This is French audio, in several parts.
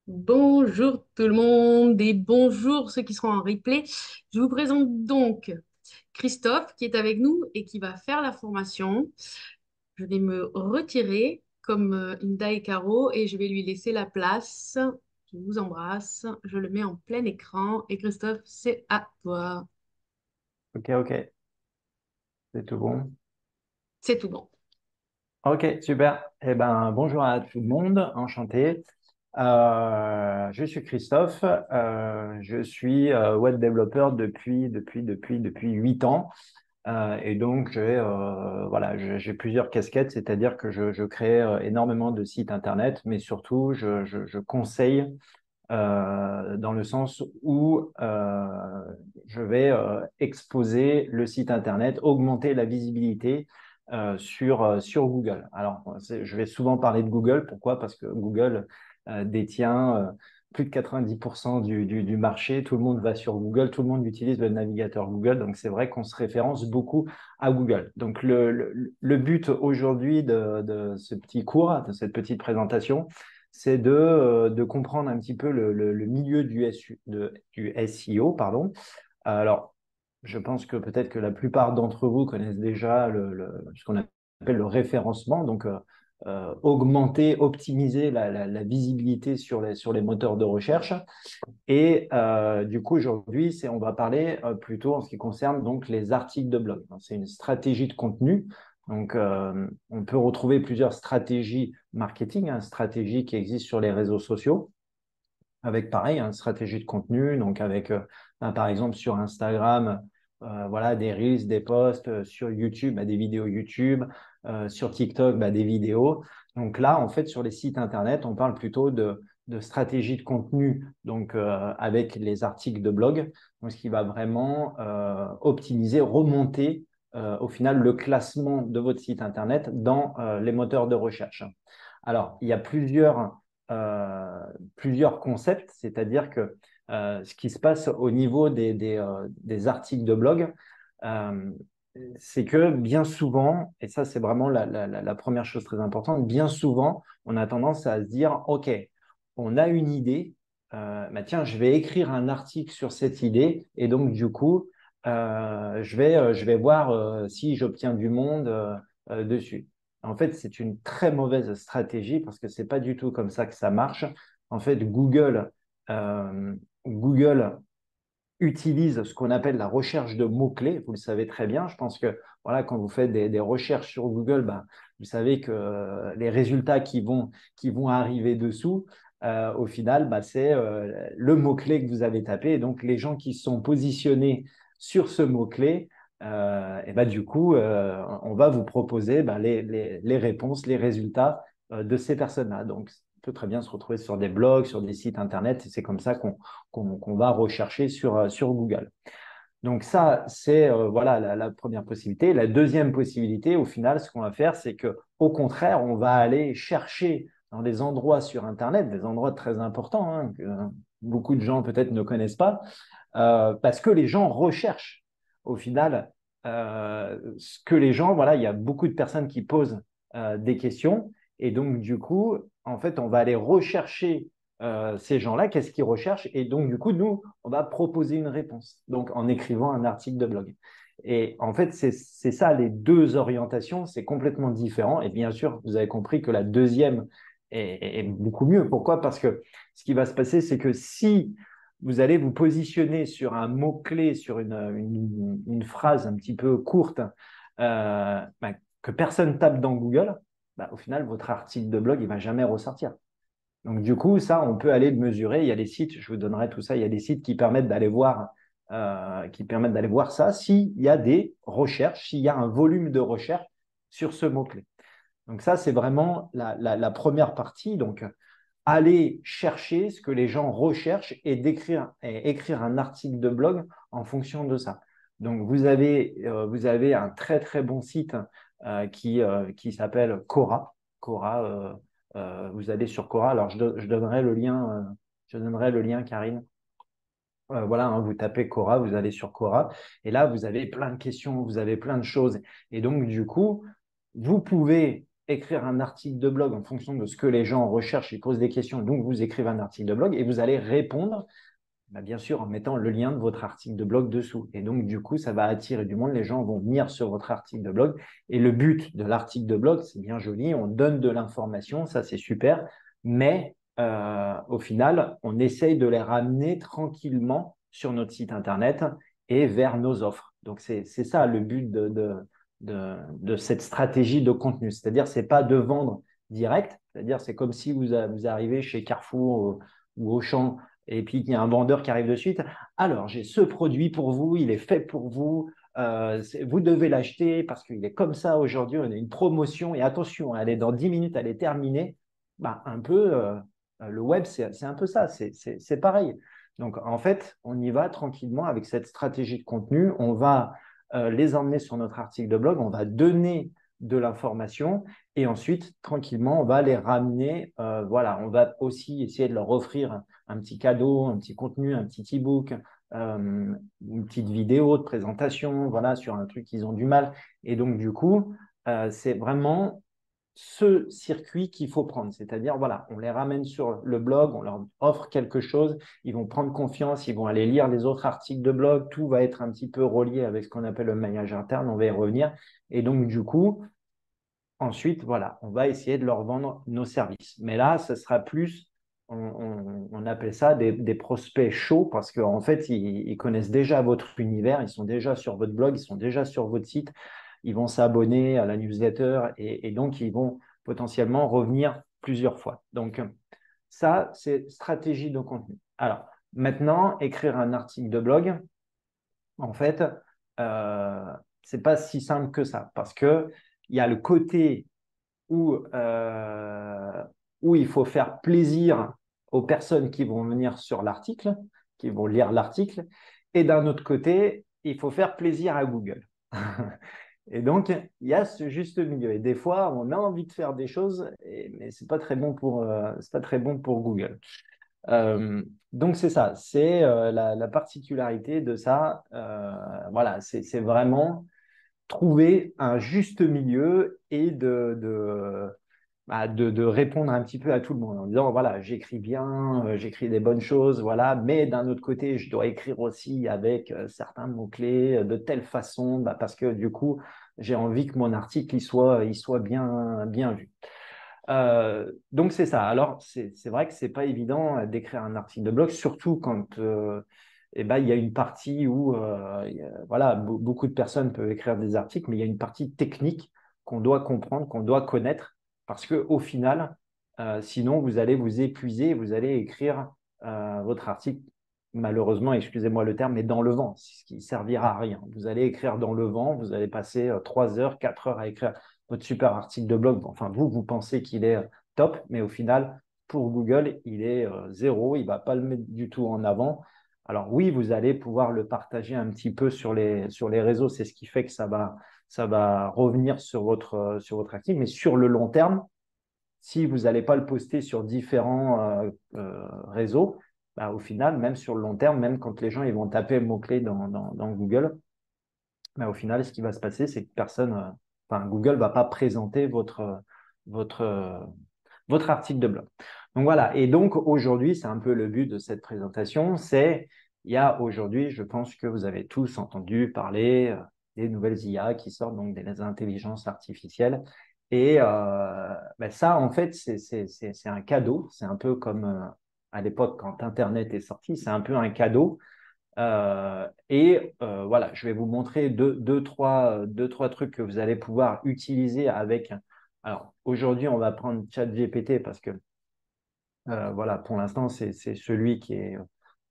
Bonjour tout le monde et bonjour ceux qui seront en replay. Je vous présente donc Christophe qui est avec nous et qui va faire la formation. Je vais me retirer comme Inda et Caro et je vais lui laisser la place. Je vous embrasse. Je le mets en plein écran et Christophe, c'est à toi. Ok, ok, c'est tout bon. C'est tout bon. Ok, super. Eh ben, bonjour à tout le monde, enchanté. Je suis Christophe, je suis web développeur depuis 8 ans. Et donc, j'ai plusieurs casquettes, c'est-à-dire que je crée énormément de sites internet, mais surtout, je conseille dans le sens où je vais exposer le site internet, augmenter la visibilité sur Google. Alors, je vais souvent parler de Google. Pourquoi? Parce que Google détient plus de 90% du marché. Tout le monde va sur Google, tout le monde utilise le navigateur Google. Donc, c'est vrai qu'on se référence beaucoup à Google. Donc, le but aujourd'hui de ce petit cours, de cette petite présentation, c'est de comprendre un petit peu le milieu du SEO, pardon. Alors, je pense que peut-être que la plupart d'entre vous connaissent déjà ce qu'on appelle le référencement, donc augmenter, optimiser la visibilité sur les moteurs de recherche. Et du coup, aujourd'hui, on va parler plutôt en ce qui concerne donc les articles de blog. C'est une stratégie de contenu. Donc, on peut retrouver plusieurs stratégies marketing, stratégies qui existent sur les réseaux sociaux, avec pareil, une stratégie de contenu. Donc, avec par exemple sur Instagram, voilà, des reels, des posts, sur YouTube, des vidéos YouTube, sur TikTok, des vidéos. Donc là, en fait, sur les sites internet, on parle plutôt de stratégie de contenu, donc avec les articles de blog, donc, ce qui va vraiment optimiser, remonter au final le classement de votre site internet dans les moteurs de recherche. Alors, il y a plusieurs concepts, c'est-à-dire que ce qui se passe au niveau des articles de blog, euh, c'est que bien souvent, et ça c'est vraiment la première chose très importante, bien souvent, on a tendance à se dire, OK, on a une idée, tiens, je vais écrire un article sur cette idée, et donc du coup, je vais voir si j'obtiens du monde dessus. En fait, c'est une très mauvaise stratégie parce que c'est pas du tout comme ça que ça marche. En fait, euh, Google utilise ce qu'on appelle la recherche de mots-clés. Vous le savez très bien. Je pense que voilà, quand vous faites des recherches sur Google, vous savez que les résultats qui vont arriver dessous, au final, c'est le mot-clé que vous avez tapé. Et donc, les gens qui sont positionnés sur ce mot-clé, du coup, on va vous proposer les réponses, les résultats de ces personnes-là. Donc, on peut très bien se retrouver sur des blogs, sur des sites Internet, et c'est comme ça qu'on va rechercher sur Google. Donc ça, c'est voilà la première possibilité. La deuxième possibilité, au final, ce qu'on va faire, c'est que au contraire, on va aller chercher dans des endroits sur Internet, des endroits très importants, que beaucoup de gens peut-être ne connaissent pas, parce que les gens recherchent. Au final, ce que les gens, voilà, il y a beaucoup de personnes qui posent des questions, et donc du coup, en fait, on va aller rechercher ces gens-là, qu'est-ce qu'ils recherchent, et donc du coup, nous, on va proposer une réponse, donc en écrivant un article de blog. Et en fait, c'est ça, les deux orientations, c'est complètement différent. Et bien sûr, vous avez compris que la deuxième est beaucoup mieux. Pourquoi? Parce que ce qui va se passer, c'est que si vous allez vous positionner sur un mot-clé, sur une phrase un petit peu courte que personne tape dans Google, au final, votre article de blog, il ne va jamais ressortir. Donc, du coup, ça, on peut aller le mesurer. Il y a des sites, je vous donnerai tout ça, il y a des sites qui permettent d'aller voir ça, s'il y a des recherches, s'il y a un volume de recherche sur ce mot-clé. Donc, ça, c'est vraiment la première partie. Donc, aller chercher ce que les gens recherchent et écrire un article de blog en fonction de ça. Donc, vous avez un très, très bon site qui s'appelle Quora. Quora, vous allez sur Quora. Alors, je donnerai le lien, Karine. Voilà, vous tapez Quora, vous allez sur Quora, et là, vous avez plein de questions, vous avez plein de choses. Et donc, du coup, vous pouvez écrire un article de blog en fonction de ce que les gens recherchent et posent des questions. Donc, vous écrivez un article de blog et vous allez répondre, bah, bien sûr, en mettant le lien de votre article de blog dessous. Et donc, du coup, ça va attirer du monde. Les gens vont venir sur votre article de blog. Et le but de l'article de blog, c'est bien joli, on donne de l'information, ça c'est super. Mais au final, on essaye de les ramener tranquillement sur notre site Internet et vers nos offres. Donc, c'est ça le but de cette stratégie de contenu. C'est-à-dire, ce n'est pas de vendre direct. C'est-à-dire, c'est comme si vous arrivez chez Carrefour ou Auchan et puis il y a un vendeur qui arrive de suite. Alors, j'ai ce produit pour vous, il est fait pour vous. Vous devez l'acheter parce qu'il est comme ça aujourd'hui. On a une promotion et attention, elle est dans 10 minutes, elle est terminée. Bah, un peu, le web, c'est un peu ça, c'est pareil. Donc, en fait, on y va tranquillement avec cette stratégie de contenu. On va les emmener sur notre article de blog, on va donner de l'information et ensuite, tranquillement, on va les ramener. Voilà, on va aussi essayer de leur offrir un petit cadeau, un petit contenu, un petit e-book, une petite vidéo de présentation, voilà, sur un truc qu'ils ont du mal. Et donc, du coup, c'est vraiment ce circuit qu'il faut prendre. C'est-à-dire, voilà, on les ramène sur le blog, on leur offre quelque chose, ils vont prendre confiance, ils vont aller lire les autres articles de blog, tout va être un petit peu relié avec ce qu'on appelle le maillage interne, on va y revenir. Et donc, du coup, ensuite, voilà, on va essayer de leur vendre nos services. Mais là, ce sera plus, on appelle ça des prospects chauds parce qu'en fait, ils connaissent déjà votre univers, ils sont déjà sur votre blog, ils sont déjà sur votre site, ils vont s'abonner à la newsletter et donc ils vont potentiellement revenir plusieurs fois. Donc, ça, c'est stratégie de contenu. Alors, maintenant, écrire un article de blog, en fait, c'est pas si simple que ça parce que il y a le côté où il faut faire plaisir aux personnes qui vont venir sur l'article, qui vont lire l'article, et d'un autre côté, il faut faire plaisir à Google. Et donc, il y a ce juste milieu. Et des fois, on a envie de faire des choses, mais c'est pas très bon c'est pas très bon pour Google. Donc, c'est ça, c'est la particularité de ça. Voilà, c'est vraiment trouver un juste milieu et de répondre un petit peu à tout le monde en disant, voilà, j'écris bien, j'écris des bonnes choses, voilà, mais d'un autre côté, je dois écrire aussi avec certains mots-clés de telle façon, bah, parce que du coup, j'ai envie que mon article il soit bien vu. Donc, c'est ça. Alors, c'est vrai que c'est pas évident d'écrire un article de blog, surtout quand eh ben, il y a une partie où voilà, beaucoup de personnes peuvent écrire des articles, mais il y a une partie technique qu'on doit comprendre, qu'on doit connaître, parce qu'au final, sinon, vous allez vous épuiser, vous allez écrire votre article, malheureusement, excusez-moi le terme, mais dans le vent, ce qui ne servira à rien. Vous allez écrire dans le vent, vous allez passer 3 heures, 4 heures à écrire votre super article de blog. Enfin, vous pensez qu'il est top, mais au final, pour Google, il est zéro, il ne va pas le mettre du tout en avant. Alors oui, vous allez pouvoir le partager un petit peu sur les réseaux, c'est ce qui fait que ça va revenir sur votre article, mais sur le long terme, si vous n'allez pas le poster sur différents réseaux, bah, au final, même sur le long terme, même quand les gens ils vont taper le mot-clé dans Google, bah, au final, ce qui va se passer, c'est que enfin, Google ne va pas présenter votre, euh, votre article de blog. Donc voilà, et donc aujourd'hui, c'est un peu le but de cette présentation, il y a aujourd'hui, je pense que vous avez tous entendu parler des nouvelles IA qui sortent, donc des intelligences artificielles. Et ben ça, en fait, c'est un cadeau. C'est un peu comme à l'époque quand Internet est sorti, c'est un peu un cadeau. Voilà, je vais vous montrer deux, trois trucs que vous allez pouvoir utiliser avec. Alors, aujourd'hui, on va prendre ChatGPT parce que voilà, pour l'instant, c'est celui qui est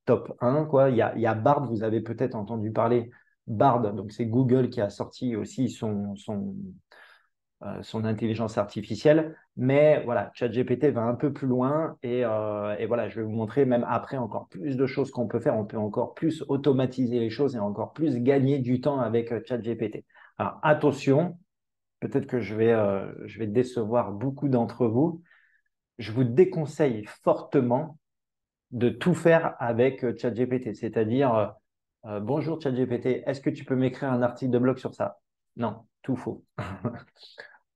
top 1, quoi. Il y a Bard, vous avez peut-être entendu parler. Bard, donc c'est Google qui a sorti aussi son intelligence artificielle. Mais voilà, ChatGPT va un peu plus loin et voilà, je vais vous montrer même après encore plus de choses qu'on peut faire. On peut encore plus automatiser les choses et encore plus gagner du temps avec ChatGPT. Alors attention, peut-être que je vais décevoir beaucoup d'entre vous. Je vous déconseille fortement de tout faire avec ChatGPT, c'est-à-dire bonjour ChatGPT, est-ce que tu peux m'écrire un article de blog sur ça? Non, tout faux.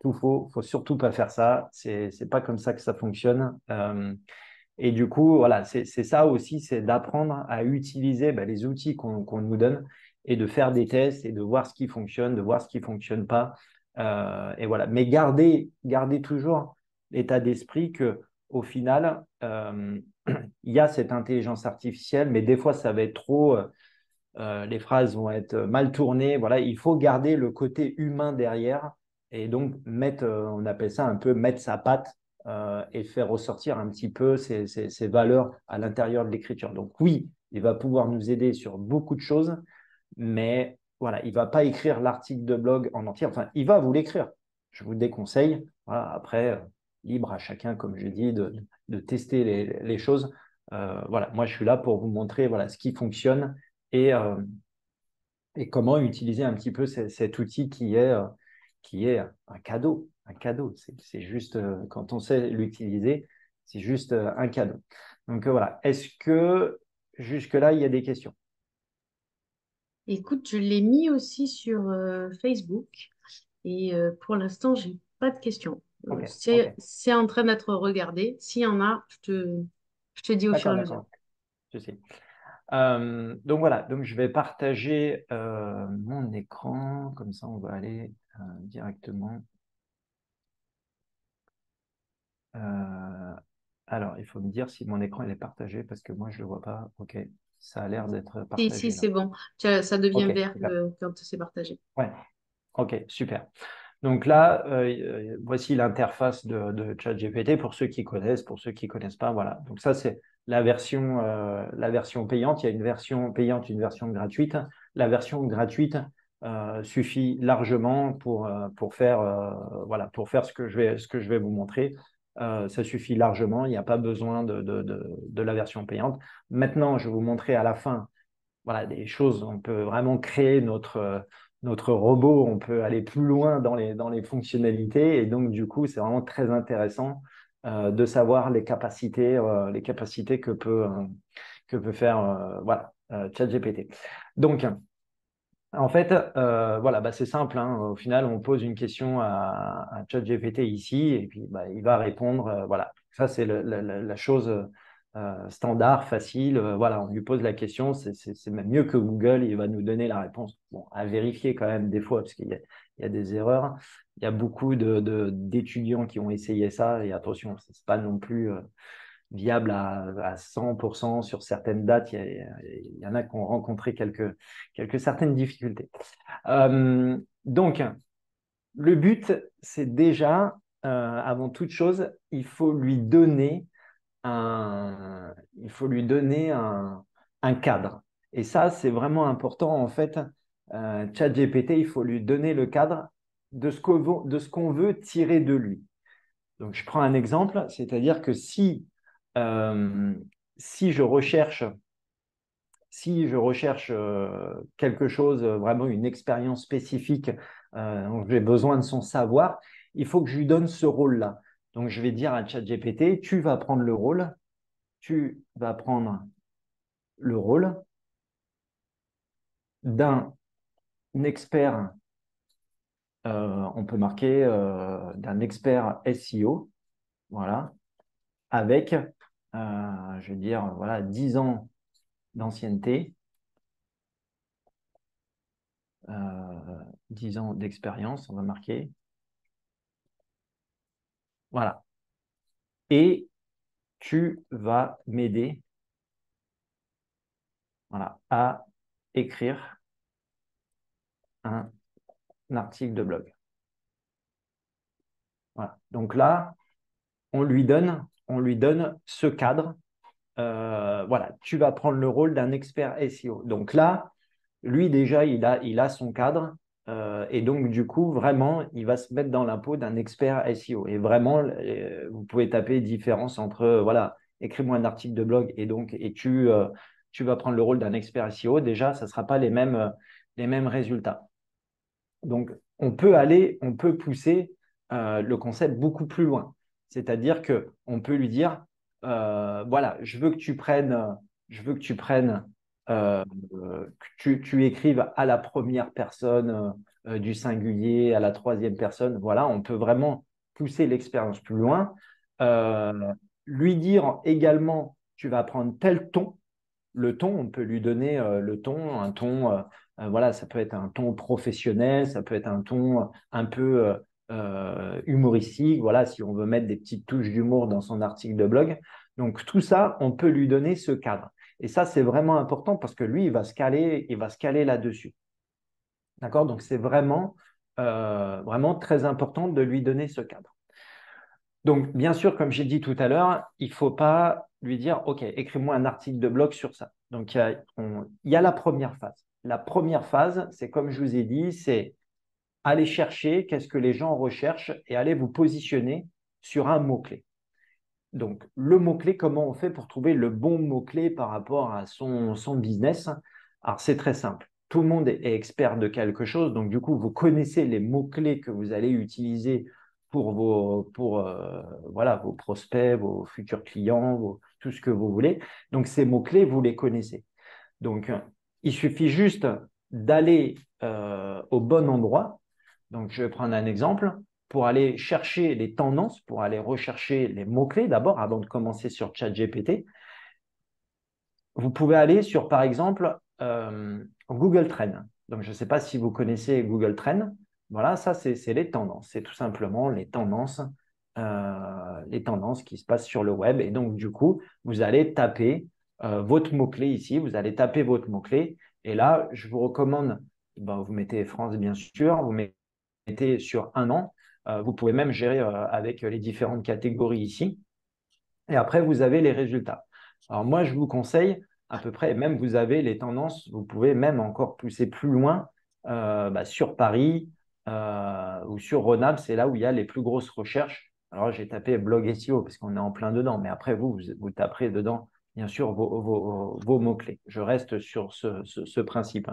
tout faux. Faut surtout pas faire ça. C'est pas comme ça que ça fonctionne. Et du coup, voilà, c'est ça aussi, c'est d'apprendre à utiliser les outils qu'on nous donne et de faire des tests et de voir ce qui fonctionne, de voir ce qui fonctionne pas. Et voilà. Mais garder toujours l'état d'esprit que au final, il y a cette intelligence artificielle, mais des fois, ça va être trop. Les phrases vont être mal tournées. Voilà, il faut garder le côté humain derrière et donc mettre, on appelle ça un peu mettre sa patte et faire ressortir un petit peu ses valeurs à l'intérieur de l'écriture. Donc oui, il va pouvoir nous aider sur beaucoup de choses, mais voilà, il ne va pas écrire l'article de blog en entier. Enfin, il va vous l'écrire. Je vous le déconseille. Voilà, après, libre à chacun, comme je dis, de tester les choses. Voilà, moi, je suis là pour vous montrer voilà, ce qui fonctionne et, euh, et comment utiliser un petit peu cet outil qui est un cadeau. Un cadeau, c'est juste, quand on sait l'utiliser, c'est juste un cadeau. Donc voilà, est-ce que jusque-là, il y a des questions? Écoute, je l'ai mis aussi sur Facebook et pour l'instant, j'ai pas de questions. Ok, ok. C'est en train d'être regardé. S'il y en a, je te dis au fur D'accord, et à mesure. d'accord. Je sais. Donc voilà, donc je vais partager mon écran, comme ça on va aller directement. Euh, alors, il faut me dire si mon écran il est partagé parce que moi je ne le vois pas. Ok, ça a l'air d'être Si, partagé là. c'est bon. Ça devient Ok, vert super. quand c'est partagé. Ouais, ok, super. Donc là, voici l'interface de ChatGPT pour ceux qui connaissent, pour ceux qui ne connaissent pas. Voilà. Donc ça, c'est la version payante. Il y a une version payante, une version gratuite. La version gratuite suffit largement pour faire, voilà, pour faire ce que je vais vous montrer. Ça suffit largement. Il n'y a pas besoin de la version payante. Maintenant, je vais vous montrer à la fin voilà, des choses. On peut vraiment créer notre robot, on peut aller plus loin dans les fonctionnalités. Et donc, du coup, c'est vraiment très intéressant de savoir les capacités que peut faire voilà, ChatGPT. Donc, en fait, voilà, c'est simple. Hein. Au final, on pose une question à ChatGPT ici et puis il va répondre. Voilà, ça c'est la chose standard, facile. Voilà, on lui pose la question. C'est même mieux que Google. Il va nous donner la réponse. Bon, à vérifier quand même des fois parce il y a des erreurs. Il y a beaucoup d'étudiants qui ont essayé ça et attention, c'est pas non plus viable à 100% sur certaines dates. Il y en a qui ont rencontré quelques certaines difficultés. Donc, le but, c'est déjà, avant toute chose, il faut lui donner un cadre. Et ça, c'est vraiment important. En fait, ChatGPT, il faut lui donner le cadre de ce qu'on veut tirer de lui. Donc, je prends un exemple, c'est-à-dire que euh, si je recherche, si je recherche quelque chose, vraiment une expérience spécifique, dont j'ai besoin de son savoir, il faut que je lui donne ce rôle-là. Donc, je vais dire à ChatGPT, tu vas prendre le rôle, tu vas prendre le rôle d'un expert, on peut marquer d'un expert SEO, voilà, avec, je vais dire, voilà, 10 ans d'ancienneté, euh, 10 ans d'expérience, on va marquer. Voilà. Et tu vas m'aider voilà, à écrire un article de blog. Voilà. Donc là, on lui donne ce cadre. Voilà, tu vas prendre le rôle d'un expert SEO. Donc là, lui déjà, il a son cadre. Et donc, du coup, vraiment, il va se mettre dans la peau d'un expert SEO. Et vraiment, vous pouvez taper différence entre, voilà, écris-moi un article de blog tu vas prendre le rôle d'un expert SEO. Déjà, ça ne sera pas les mêmes résultats. Donc, on peut pousser le concept beaucoup plus loin. C'est-à-dire qu'on peut lui dire, voilà, je veux que tu prennes que tu écrives à la première personne du singulier, à la troisième personne. Voilà, on peut vraiment pousser l'expérience plus loin. Euh, Lui dire également, tu vas prendre tel ton. Le ton, on peut lui donner le ton, un ton, voilà, ça peut être un ton professionnel, ça peut être un ton un peu humoristique, voilà, si on veut mettre des petites touches d'humour dans son article de blog. Donc tout ça, on peut lui donner ce cadre. Et ça, c'est vraiment important parce que lui, il va se caler là-dessus. D'accord? Donc c'est vraiment, vraiment très important de lui donner ce cadre. Donc, bien sûr, comme j'ai dit tout à l'heure, il ne faut pas lui dire, OK, écris-moi un article de blog sur ça. Donc, il y a la première phase. La première phase, c'est comme je vous ai dit, c'est aller chercher qu'est-ce que les gens recherchent et aller vous positionner sur un mot-clé. Donc, le mot-clé, comment on fait pour trouver le bon mot-clé par rapport à son business? Alors, c'est très simple. Tout le monde est expert de quelque chose. Donc, du coup, vous connaissez les mots-clés que vous allez utiliser pour voilà, vos prospects, vos futurs clients, tout ce que vous voulez. Donc, ces mots-clés, vous les connaissez. Donc, il suffit juste d'aller au bon endroit. Donc, je vais prendre un exemple pour aller chercher les tendances, pour aller rechercher les mots-clés d'abord avant de commencer sur ChatGPT. Vous pouvez aller sur, par exemple, Google Trends. Donc, je ne sais pas si vous connaissez Google Trends. Voilà, ça, c'est les tendances. C'est tout simplement les tendances qui se passent sur le web. Et donc, du coup, vous allez taper votre mot-clé ici. Vous allez taper votre mot-clé. Et là, je vous recommande, ben, vous mettez France, bien sûr. Vous mettez sur un an. Vous pouvez même gérer avec les différentes catégories ici. Et après, vous avez les résultats. Alors moi, je vous conseille à peu près, même vous avez les tendances, vous pouvez même encore pousser plus loin sur Paris ou sur Rhône-Alpes, c'est là où il y a les plus grosses recherches. Alors j'ai tapé blog SEO parce qu'on est en plein dedans, mais après vous taperez dedans, bien sûr, vos mots-clés. Je reste sur ce principe.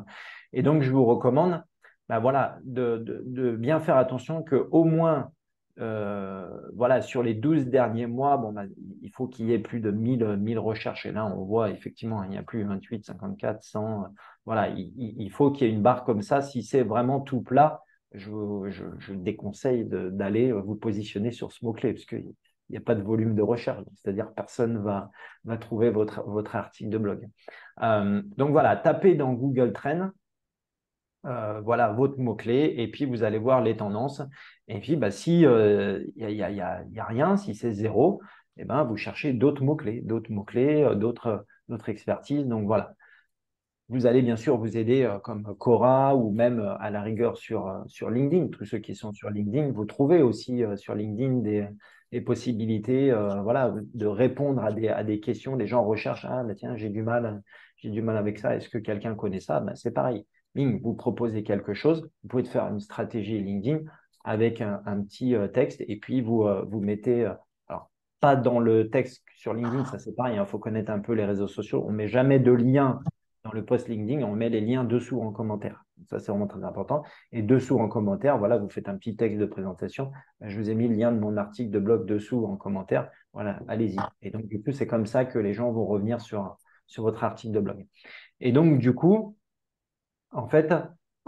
Et donc, je vous recommande voilà, de bien faire attention qu'au moins voilà, sur les 12 derniers mois, bon, il faut qu'il y ait plus de 1000 recherches. Et là, on voit effectivement, il n'y a plus 28, 54, 100. Voilà, il faut qu'il y ait une barre comme ça. Si c'est vraiment tout plat, je déconseille d'aller vous positionner sur ce mot-clé, parce qu'il n'y a pas de volume de recherche. C'est-à-dire personne va trouver votre article de blog. Donc voilà, tapez dans Google Trends voilà votre mot-clé et puis vous allez voir les tendances. Et puis, si y a rien, si c'est zéro, eh ben, vous cherchez d'autres mots-clés, d'autres expertises. Donc voilà, vous allez bien sûr vous aider comme Quora ou même à la rigueur sur LinkedIn. Tous ceux qui sont sur LinkedIn, vous trouvez aussi sur LinkedIn des possibilités voilà, de répondre à des questions. Les gens recherchent, ah, bah, tiens, j'ai du mal avec ça. Est-ce que quelqu'un connaît ça? Ben, c'est pareil. Vous proposez quelque chose, vous pouvez faire une stratégie LinkedIn avec un petit texte et puis vous mettez, alors pas dans le texte sur LinkedIn, ça c'est pareil, il faut connaître un peu les réseaux sociaux. On ne met jamais de lien dans le post LinkedIn, on met les liens dessous en commentaire. Ça, c'est vraiment très important. Et dessous en commentaire, voilà, vous faites un petit texte de présentation. Je vous ai mis le lien de mon article de blog dessous en commentaire. Voilà, allez-y. Et donc, du coup, c'est comme ça que les gens vont revenir sur votre article de blog. Et donc, du coup, en fait,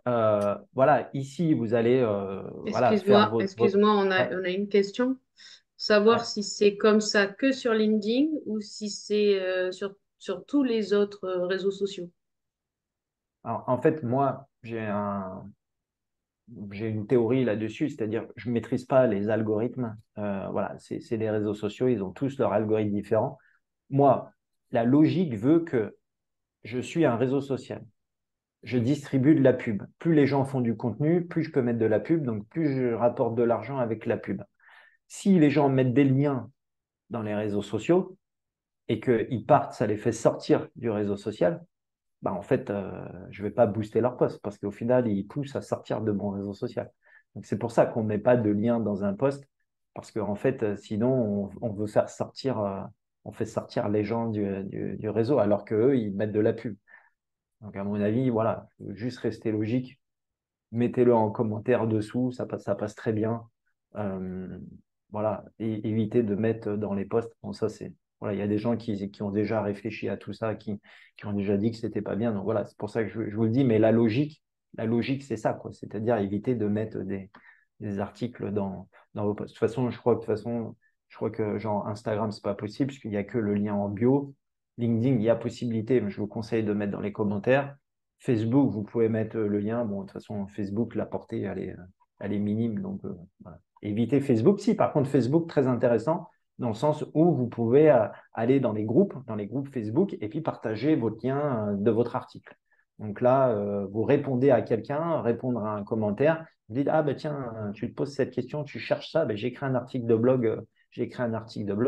voilà, ici, vous allez voilà, faire votre. Excuse-moi, Ouais, on a une question. Savoir ouais. si c'est comme ça que sur LinkedIn ou si c'est sur tous les autres réseaux sociaux. Alors, en fait, moi, j'ai une théorie là-dessus, c'est-à-dire je ne maîtrise pas les algorithmes. Voilà, c'est les réseaux sociaux, ils ont tous leurs algorithmes différents. Moi, la logique veut que je suis un réseau social. Je distribue de la pub. Plus les gens font du contenu, plus je peux mettre de la pub, donc plus je rapporte de l'argent avec la pub. Si les gens mettent des liens dans les réseaux sociaux et qu'ils partent, ça les fait sortir du réseau social, en fait, je ne vais pas booster leur poste parce qu'au final, ils poussent à sortir de mon réseau social. Donc, c'est pour ça qu'on ne met pas de lien dans un poste parce qu'en fait, sinon, on veut faire sortir, on fait sortir les gens du réseau alors qu'eux, ils mettent de la pub. Donc, à mon avis, voilà, faut juste rester logique. Mettez-le en commentaire dessous, ça passe très bien. Euh, voilà, et évitez de mettre dans les posts. Bon, ça, voilà, il y a des gens qui ont déjà réfléchi à tout ça, qui ont déjà dit que c'était pas bien. Donc voilà, c'est pour ça que je vous le dis, mais la logique, c'est ça, quoi. C'est-à-dire éviter de mettre des articles dans vos posts. De toute façon, je crois que genre Instagram, c'est pas possible, puisqu'il n'y a que le lien en bio. LinkedIn, il y a possibilité, mais je vous conseille de mettre dans les commentaires. Facebook, vous pouvez mettre le lien. Bon, de toute façon, Facebook, la portée, elle est minime. Donc, voilà. Évitez Facebook. Si, par contre, Facebook, très intéressant, dans le sens où vous pouvez aller dans les groupes Facebook, et puis partager votre lien de votre article. Donc là, vous répondez à quelqu'un, répondre à un commentaire, vous dites, ah ben tiens, tu te poses cette question, tu cherches ça, ben, j'ai écrit un article de blog,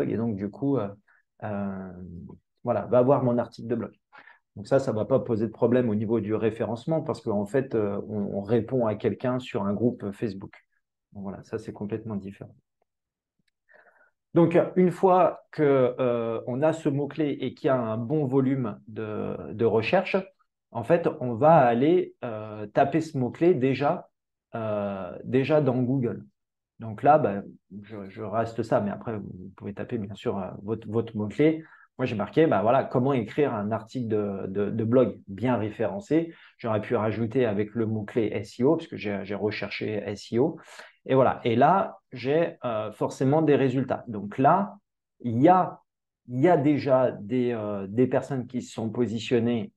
et donc du coup, euh, voilà, va voir mon article de blog. Donc ça ne va pas poser de problème au niveau du référencement parce qu'en fait, on répond à quelqu'un sur un groupe Facebook. Donc voilà, ça c'est complètement différent. Donc, une fois qu'on a ce mot-clé et qu'il y a un bon volume de recherche, en fait, on va aller taper ce mot-clé déjà dans Google. Donc là, ben, je reste ça, mais après, vous pouvez taper bien sûr votre mot-clé. Moi, j'ai marqué ben, voilà, comment écrire un article de blog bien référencé. J'aurais pu rajouter avec le mot-clé SEO, parce que j'ai recherché SEO. Et voilà. Et là, j'ai forcément des résultats. Donc là, il y a, il y a déjà des personnes qui se sont positionnées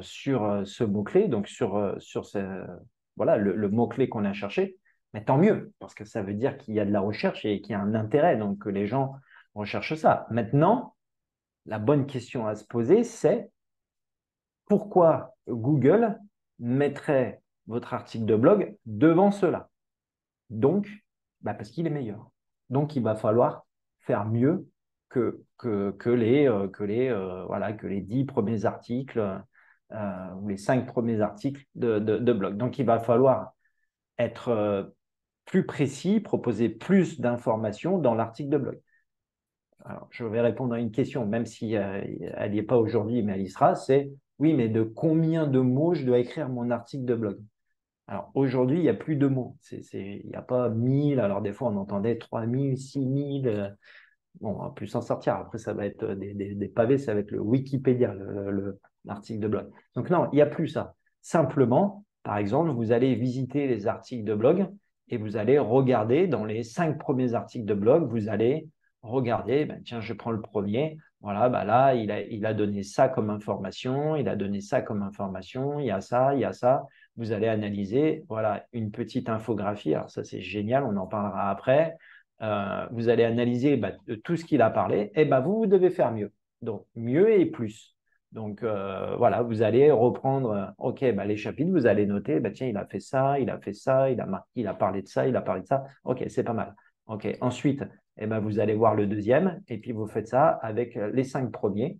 sur ce mot-clé, donc sur voilà, le mot-clé qu'on a cherché. Mais tant mieux, parce que ça veut dire qu'il y a de la recherche et qu'il y a un intérêt, donc que les gens recherchent ça. Maintenant, la bonne question à se poser, c'est pourquoi Google mettrait votre article de blog devant cela? Donc, bah parce qu'il est meilleur. Donc, il va falloir faire mieux voilà, que les 10 premiers articles ou les 5 premiers articles de blog. Donc, il va falloir être plus précis, proposer plus d'informations dans l'article de blog. Alors, je vais répondre à une question, même si elle n'y est pas aujourd'hui, mais elle y sera, c'est oui, mais de combien de mots je dois écrire mon article de blog? Alors aujourd'hui, il n'y a plus de mots. Il n'y a pas 1000. Alors des fois, on entendait 3000, 6000. Bon, on va plus s'en sortir. Après, ça va être des pavés, ça va être le Wikipédia, l'article de blog. Donc non, il n'y a plus ça. Simplement, par exemple, vous allez visiter les articles de blog et vous allez regarder dans les 5 premiers articles de blog, vous allez regarder, ben, tiens, je prends le premier. Voilà, ben là, il a donné ça comme information, il a donné ça comme information, il y a ça, il y a ça. Vous allez analyser, voilà, une petite infographie. Alors ça, c'est génial, on en parlera après. Vous allez analyser tout ce qu'il a parlé, et vous devez faire mieux. Donc, mieux et plus. Donc, voilà, vous allez reprendre, OK, les chapitres, vous allez noter, tiens, il a fait ça, il a fait ça, il a parlé de ça, il a parlé de ça. OK, c'est pas mal. OK, ensuite, vous allez voir le deuxième, et puis vous faites ça avec les 5 premiers.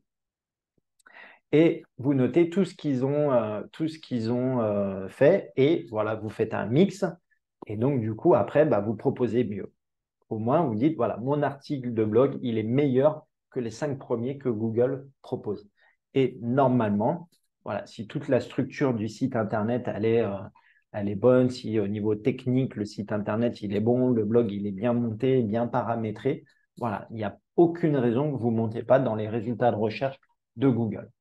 Et vous notez tout ce qu'ils ont fait, et voilà, vous faites un mix. Et donc, du coup, après, vous proposez mieux. Au moins, vous dites, voilà, mon article de blog, il est meilleur que les 5 premiers que Google propose. Et normalement, voilà, si toute la structure du site Internet, elle est bonne, si au niveau technique, le site Internet, il est bon, le blog, il est bien monté, bien paramétré, voilà, il n'y a aucune raison que vous ne montez pas dans les résultats de recherche de Google.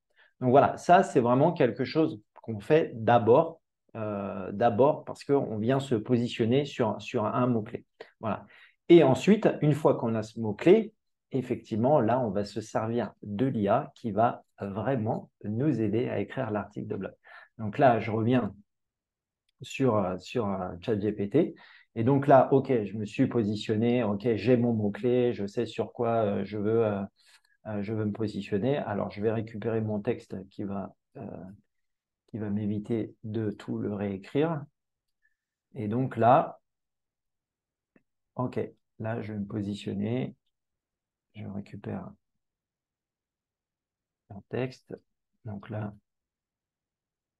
Donc voilà, ça, c'est vraiment quelque chose qu'on fait d'abord parce qu'on vient se positionner sur un mot-clé. Voilà. Et ensuite, une fois qu'on a ce mot-clé, effectivement, là, on va se servir de l'IA qui va vraiment nous aider à écrire l'article de blog. Donc là, je reviens sur ChatGPT. Et donc là, OK, je me suis positionné, OK, j'ai mon mot-clé, je sais sur quoi je veux me positionner. Alors, je vais récupérer mon texte qui va m'éviter de tout le réécrire. Et donc là, OK, là, je vais me positionner. Je récupère un texte. Donc là,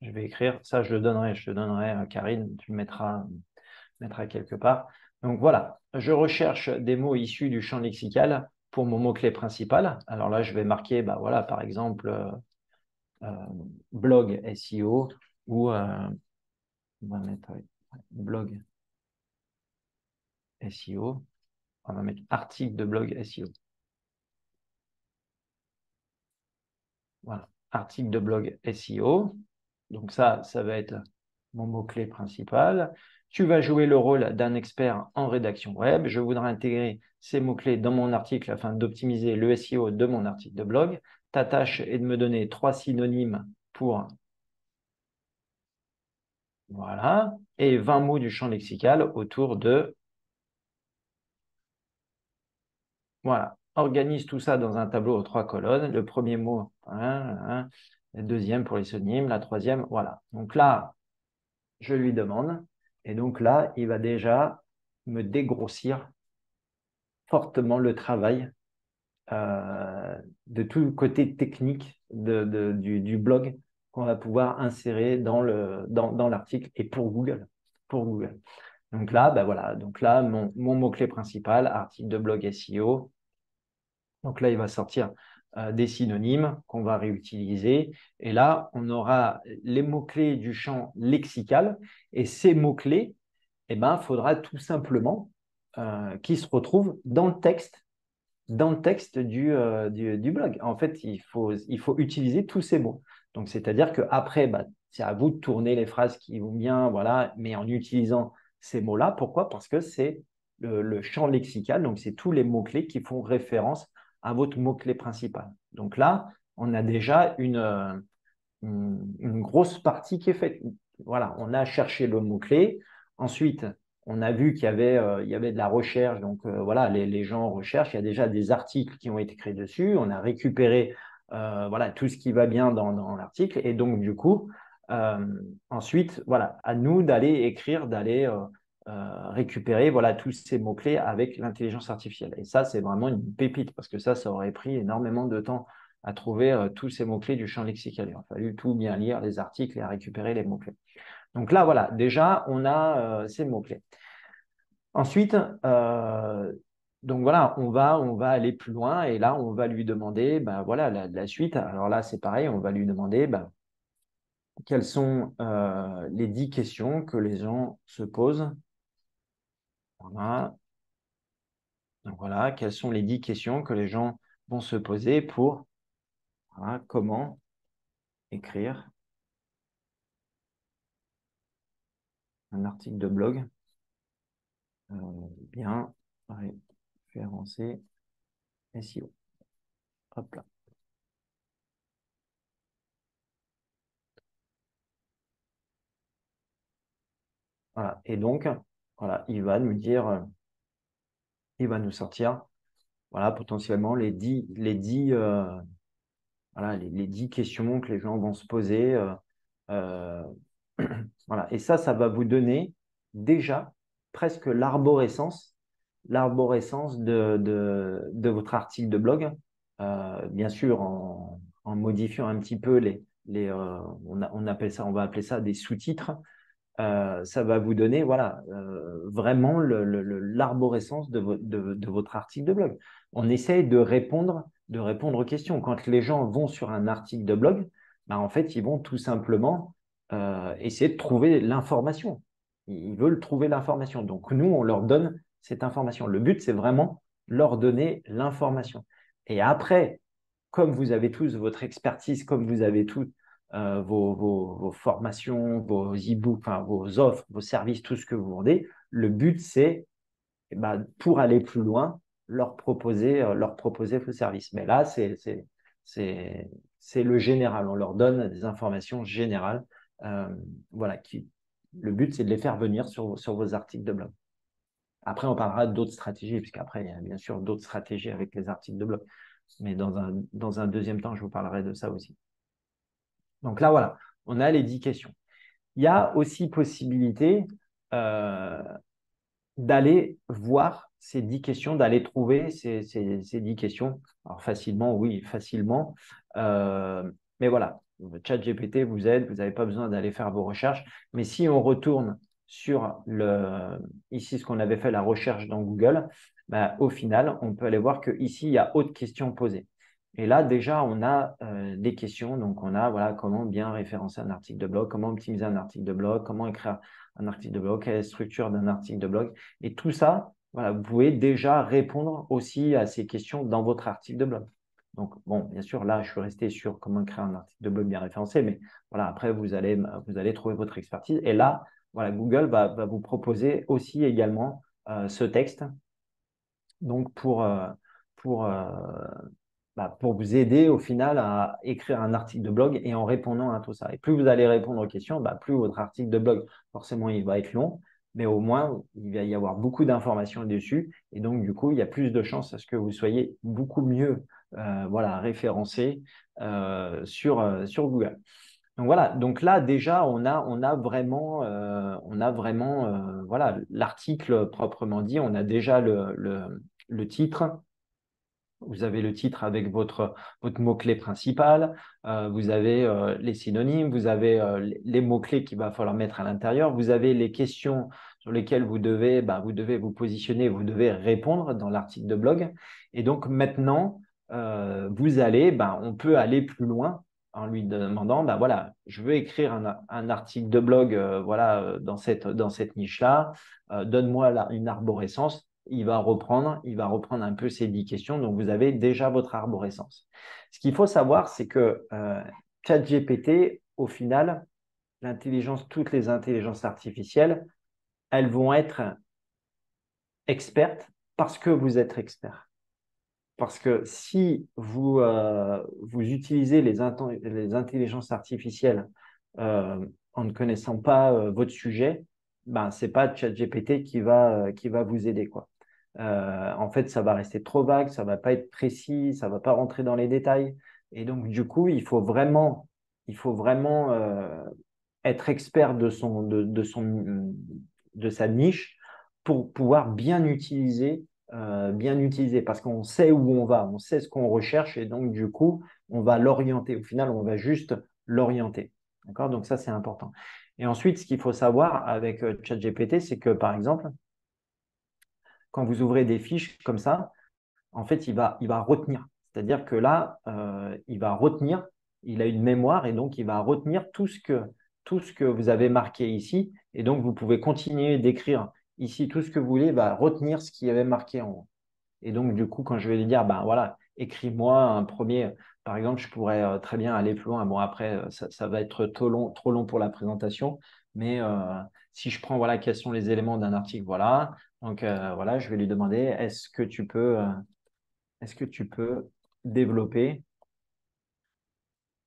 je vais écrire. Ça, je te donnerai, Karine, tu le mettras quelque part. Donc voilà, je recherche des mots issus du champ lexical pour mon mot-clé principal. Alors là, je vais marquer, voilà, par exemple, blog SEO ou on va mettre blog SEO. On va mettre article de blog SEO. Voilà, article de blog SEO. Donc ça va être mon mot-clé principal. Tu vas jouer le rôle d'un expert en rédaction web. Je voudrais intégrer ces mots-clés dans mon article afin d'optimiser le SEO de mon article de blog. Ta tâche est de me donner 3 synonymes pour, voilà, et 20 mots du champ lexical autour de, voilà. Organise tout ça dans un tableau aux 3 colonnes. Le premier mot, le deuxième pour les synonymes, la troisième, voilà. Donc là, je lui demande, et donc là, il va déjà me dégrossir fortement le travail de tout le côté technique du blog qu'on va pouvoir insérer dans l'article et pour Google. Pour Google. Donc là, ben voilà, donc là, mon mot-clé principal, article de blog SEO. Donc là, il va sortir des synonymes qu'on va réutiliser. Et là, on aura les mots-clés du champ lexical. Et ces mots-clés, eh ben, faudra tout simplement qu'ils se retrouvent dans le texte du blog. En fait, il faut utiliser tous ces mots. Donc, c'est-à-dire qu'après, bah, c'est à vous de tourner les phrases qui vont bien, voilà, mais en utilisant ces mots-là. Pourquoi? Parce que c'est le champ lexical, donc c'est tous les mots-clés qui font référence à votre mot-clé principal. Donc là, on a déjà une grosse partie qui est faite. Voilà, on a cherché le mot-clé. Ensuite, on a vu il y avait de la recherche. Donc, voilà, les gens recherchent. Il y a déjà des articles qui ont été créés dessus. On a récupéré voilà, tout ce qui va bien dans l'article. Et donc, du coup, ensuite, voilà, à nous d'aller écrire, d'aller récupérer voilà, tous ces mots-clés avec l'intelligence artificielle. Et ça, c'est vraiment une pépite parce que ça aurait pris énormément de temps à trouver tous ces mots-clés du champ lexical. Il a fallu tout bien lire, les articles et à récupérer les mots-clés. Donc là, voilà, déjà, on a ces mots-clés. Ensuite, donc voilà, on va aller plus loin et là, on va lui demander ben, voilà, la suite. Alors là, c'est pareil, on va lui demander ben, quelles sont les 10 questions que les gens se posent. Voilà. Donc voilà, quelles sont les 10 questions que les gens vont se poser pour voilà, comment écrire un article de blog bien référencé SEO. Hop là. Voilà. Et donc, voilà, il va nous dire, il va nous sortir, voilà, potentiellement voilà, les 10 questions que les gens vont se poser. Euh, voilà. Et ça va vous donner déjà presque l'arborescence de votre article de blog. Bien sûr, en modifiant un petit peu on va appeler ça des sous-titres. Ça va vous donner voilà, vraiment l'arborescence de votre article de blog. On essaye de répondre aux questions. Quand les gens vont sur un article de blog, ben, en fait, ils vont tout simplement essayer de trouver l'information. Ils veulent trouver l'information. Donc, nous, on leur donne cette information. Le but, c'est vraiment leur donner l'information. Et après, comme vous avez tous votre expertise, comme vous avez tous vos formations, vos e-books, enfin, vos offres, vos services, tout ce que vous vendez. Le but, c'est, eh ben, pour aller plus loin, leur proposer vos services. Mais là, c'est le général. On leur donne des informations générales. Voilà, le but, c'est de les faire venir sur vos articles de blog. Après, on parlera d'autres stratégies, puisqu'après, il y a bien sûr d'autres stratégies avec les articles de blog. Mais dans un deuxième temps, je vous parlerai de ça aussi. Donc là, voilà, on a les 10 questions. Il y a aussi possibilité euh, d'aller voir ces 10 questions, d'aller trouver ces 10 questions. Alors facilement, oui, facilement. Mais voilà, ChatGPT vous aide, vous n'avez pas besoin d'aller faire vos recherches. Mais si on retourne sur ici ce qu'on avait fait la recherche dans Google, bah, au final, on peut aller voir qu'ici, il y a autre question posée. Et là, déjà, on a des questions. Donc, on a voilà, comment bien référencer un article de blog, comment optimiser un article de blog, comment écrire un article de blog, quelle est la structure d'un article de blog. Et tout ça, voilà, vous pouvez déjà répondre aussi à ces questions dans votre article de blog. Donc, bon, bien sûr, là, je suis resté sur comment créer un article de blog bien référencé, mais voilà, après, vous allez trouver votre expertise. Et là, voilà, Google va vous proposer aussi également ce texte donc pour, euh, pour vous aider au final à écrire un article de blog et en répondant à tout ça. Et plus vous allez répondre aux questions, plus votre article de blog, forcément, il va être long, mais au moins, il va y avoir beaucoup d'informations dessus. Et donc, du coup, il y a plus de chances à ce que vous soyez beaucoup mieux voilà, référencé sur Google. Donc voilà, donc là déjà on a vraiment voilà l'article proprement dit, on a déjà le titre. Vous avez le titre avec votre mot-clé principal, vous avez les synonymes, vous avez les mots-clés qu'il va falloir mettre à l'intérieur, vous avez les questions sur lesquelles vous devez vous positionner, vous devez répondre dans l'article de blog. Et donc maintenant, on peut aller plus loin en lui demandant, voilà, je veux écrire un article de blog voilà, dans cette niche-là, donne-moi une arborescence. Il va reprendre un peu ces 10 questions. Donc, vous avez déjà votre arborescence. Ce qu'il faut savoir, c'est que ChatGPT, au final, toutes les intelligences artificielles, elles vont être expertes parce que vous êtes expert. Parce que si vous utilisez les intelligences artificielles en ne connaissant pas votre sujet, ce n'est pas ChatGPT qui va vous aider, quoi. En fait, ça va rester trop vague, ça ne va pas être précis, ça ne va pas rentrer dans les détails. Et donc, du coup, il faut vraiment être expert de sa niche pour pouvoir bien utiliser, parce qu'on sait où on va, on sait ce qu'on recherche, et donc, du coup, on va l'orienter. Au final, on va juste l'orienter. D'accord? Donc, ça, c'est important. Et ensuite, ce qu'il faut savoir avec ChatGPT, c'est que, par exemple, quand vous ouvrez des fiches comme ça, en fait, il va retenir. C'est-à-dire que là, il va retenir, il a une mémoire et donc il va retenir tout ce que vous avez marqué ici. Et donc, vous pouvez continuer d'écrire ici tout ce que vous voulez, il va retenir ce qu'il y avait marqué en haut. Et donc, du coup, quand je vais lui dire, voilà, écris-moi un premier, par exemple, je pourrais très bien aller plus loin. Bon, après, ça va être trop long pour la présentation, mais si je prends, voilà, quels sont les éléments d'un article, voilà. Donc, voilà, je vais lui demander, est-ce que tu peux développer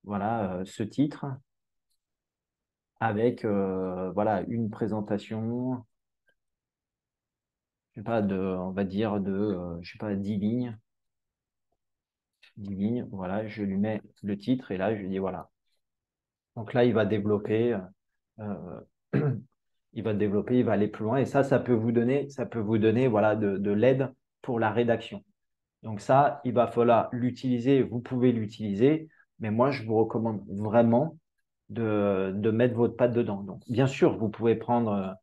voilà, ce titre avec voilà, une présentation, je sais pas, on va dire je sais pas, 10 lignes. 10 lignes, voilà, je lui mets le titre et là, je lui dis voilà. Donc là, euh, il va aller plus loin et ça peut vous donner voilà, de l'aide pour la rédaction. Donc ça, il va falloir l'utiliser, vous pouvez l'utiliser, mais moi, je vous recommande vraiment de mettre votre patte dedans. Donc, bien sûr, vous pouvez prendre